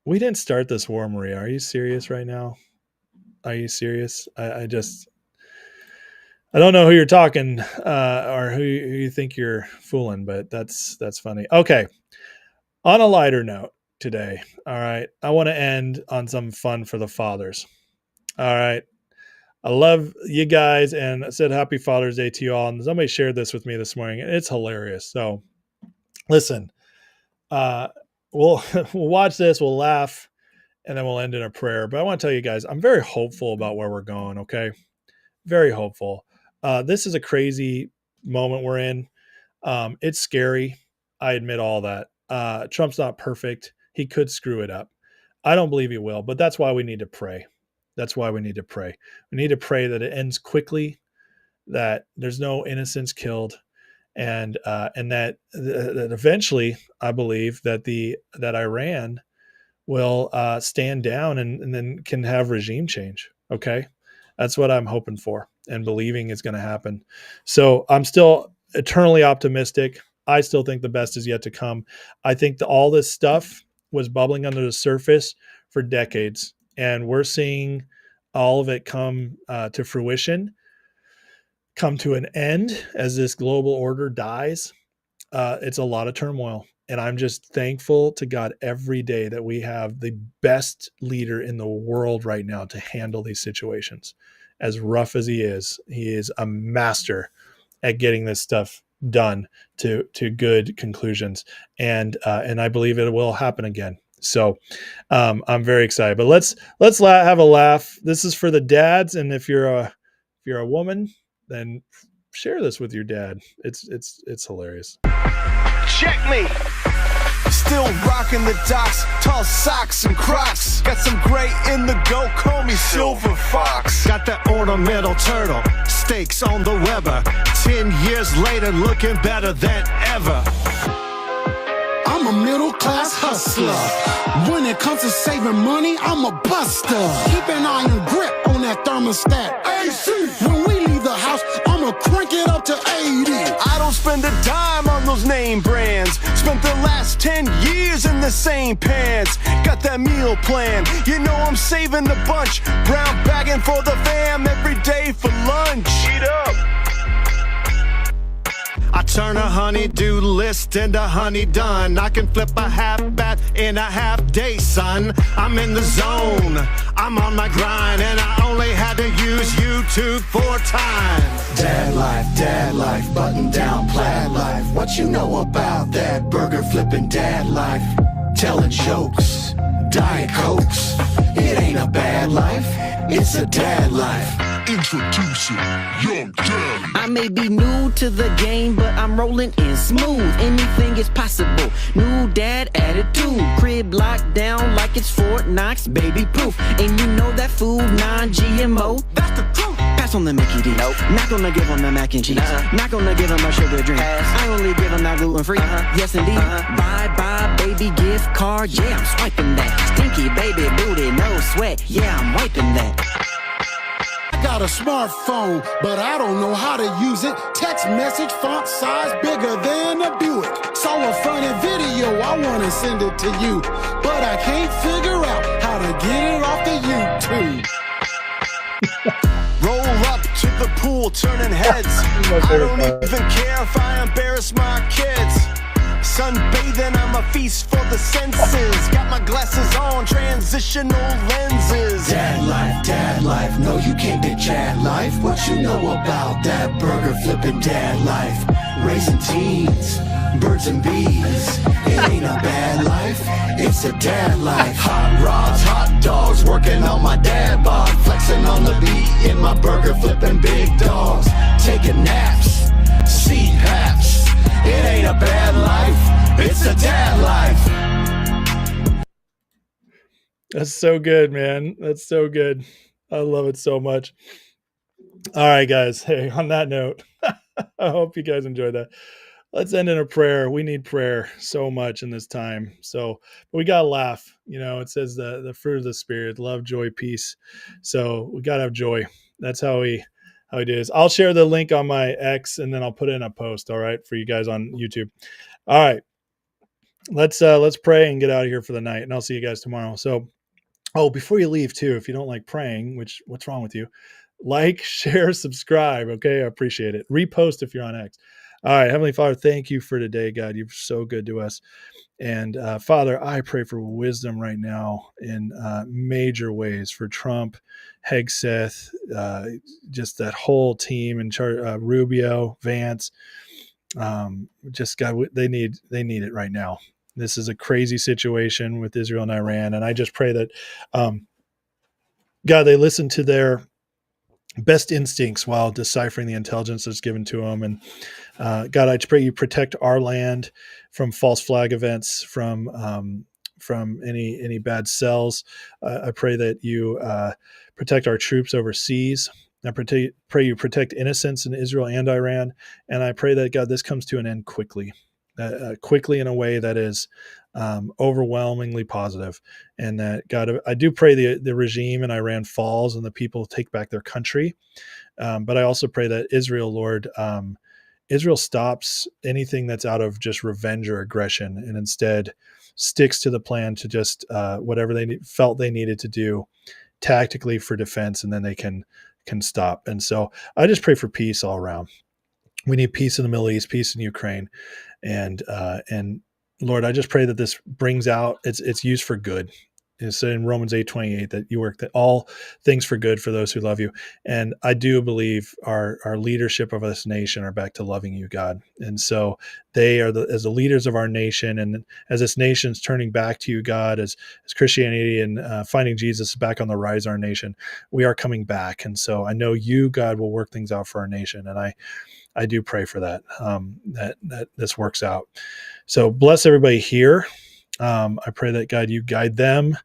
We didn't start this war, Maria. Are you serious right now? Are you serious? I don't know who you're talking or who you think you're fooling, but that's funny. Okay. On a lighter note today, all right, I want to end on some fun for the fathers. All right. I love you guys, and I said happy Father's Day to you all. And somebody shared this with me this morning. It's hilarious. So listen, we'll watch this, we'll laugh, and then we'll end in a prayer. But I want to tell you guys, I'm very hopeful about where we're going. Okay. Very hopeful. This is a crazy moment we're in. It's scary. I admit all that. Trump's not perfect. He could screw it up. I don't believe he will, but that's why we need to pray. That's why we need to pray. We need to pray that it ends quickly, that there's no innocents killed, and that eventually, I believe that Iran will stand down and then can have regime change. Okay, that's what I'm hoping for and believing is going to happen. So I'm still eternally optimistic. I still think the best is yet to come. I think all this stuff was bubbling under the surface for decades, and we're seeing all of it come to fruition, come to an end as this global order dies. It's a lot of turmoil. And I'm just thankful to God every day that we have the best leader in the world right now to handle these situations. As rough as he is a master at getting this stuff done to good conclusions. And I believe it will happen again. So I'm very excited. But let's have a laugh. This is for the dads, and if you're a woman, then share this with your dad. It's hilarious. Check me. Still rocking the docks, tall socks and Crocs. Got some gray in the go, call me Silver Fox. Got that ornamental turtle, stakes on the Weber. 10 years later, looking better than ever. I'm a middle-class hustler. When it comes to saving money, I'm a buster. Keep an iron grip on that thermostat. AC. When we leave the house, I'ma crank it up to 80. I don't spend a dime on those name brands. Spent the last 10 years in the same pants. Got that meal plan, you know I'm saving a bunch. Brown bagging for the fam every day for lunch. Eat up. I turn a honey-do list into honey done. I can flip a half bath in a half day, son. I'm in the zone, I'm on my grind, and I only had to use YouTube 4 times. Dad life, button down plaid life. What you know about that burger flipping dad life? Telling jokes, Diet Cokes. It ain't a bad life, it's a dad life. Introducing Young Daddy. I may be new to the game, but I'm rolling in smooth. Anything is possible. New dad attitude. Crib locked down like it's Fort Knox, baby proof. And you know that food non-GMO. That's the truth. Pass on the Mickey D. Nope. Not gonna give him the mac and cheese. Not gonna give him a sugar drink. I only give him that gluten free. Yes indeed. Bye baby gift card. Yeah, I'm swiping that. Stinky baby booty, no sweat. Yeah, I'm wiping that. I got a smartphone, but I don't know how to use it. Text message font size bigger than a Buick. Saw a funny video, I wanna send it to you, but I can't figure out how to get it off the YouTube. Roll up to the pool, turning heads. I don't even care if I embarrass my kids. Sunbathing, I'm a feast for the senses. Got my glasses on, transitional lenses. Dad life, no you can't get Chad life. What you know about that burger flipping dad life? Raising teens, birds and bees. It ain't a bad life, it's a dad life. Hot rods, hot dogs, working on my dad bod. Flexing on the beat in my burger flipping big dogs. Taking naps, CPAPs. It ain't a bad life, it's a dad life. That's so good, man. That's so good. I love it so much. All right, guys. Hey, on that note, I hope you guys enjoyed that. Let's end in a prayer. We need prayer so much in this time. So we got to laugh. You know, it says the fruit of the Spirit, love, joy, peace. So we got to have joy. That's how we do this. I'll share the link on my X, and then I'll put it in a post, all right, for you guys on YouTube. All right. Let's pray and get out of here for the night, and I'll see you guys tomorrow. So, before you leave too, if you don't like praying, what's wrong with you? Like, share, subscribe. Okay. I appreciate it. Repost if you're on X. All right. Heavenly Father, thank you for today, God. You're so good to us. And Father, I pray for wisdom right now in major ways for Trump, Hegseth, just that whole team in charge, Rubio, Vance. Just God, they need it right now. This is a crazy situation with Israel and Iran. And I just pray that, God, they listen to their best instincts while deciphering the intelligence that's given to them. And God, I pray you protect our land from false flag events, from any bad cells. I pray that you protect our troops overseas. I pray you protect innocents in Israel and Iran. And I pray that, God, this comes to an end quickly in a way that is overwhelmingly positive. And that, God, I do pray the regime in Iran falls and the people take back their country. But I also pray that Israel, Lord, Israel stops anything that's out of just revenge or aggression, and instead sticks to the plan to just whatever they felt they needed to do tactically for defense, and then they can stop. And so I just pray for peace all around. We need peace in the Middle East, peace in Ukraine, and Lord, I just pray that this brings out it's used for good. It's in Romans 8:28 that you work that all things for good for those who love you. And I do believe our leadership of this nation are back to loving you, God. And so they are as the leaders of our nation, and as this nation's turning back to you, God, as Christianity and finding Jesus back on the rise in our nation, we are coming back. And so I know you, God, will work things out for our nation. And I do pray for that, that this works out. So bless everybody here. I pray that, God, you guide them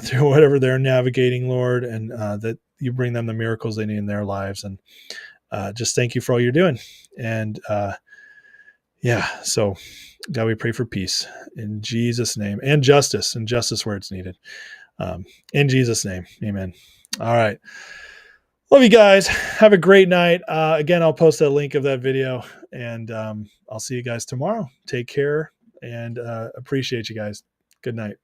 through whatever they're navigating, Lord, and that you bring them the miracles they need in their lives. And just thank you for all you're doing. And so God, we pray for peace in Jesus' name, and justice where it's needed. In Jesus' name, amen. All right. Love you guys. Have a great night. Again, I'll post a link of that video, and I'll see you guys tomorrow. Take care, and appreciate you guys. Good night.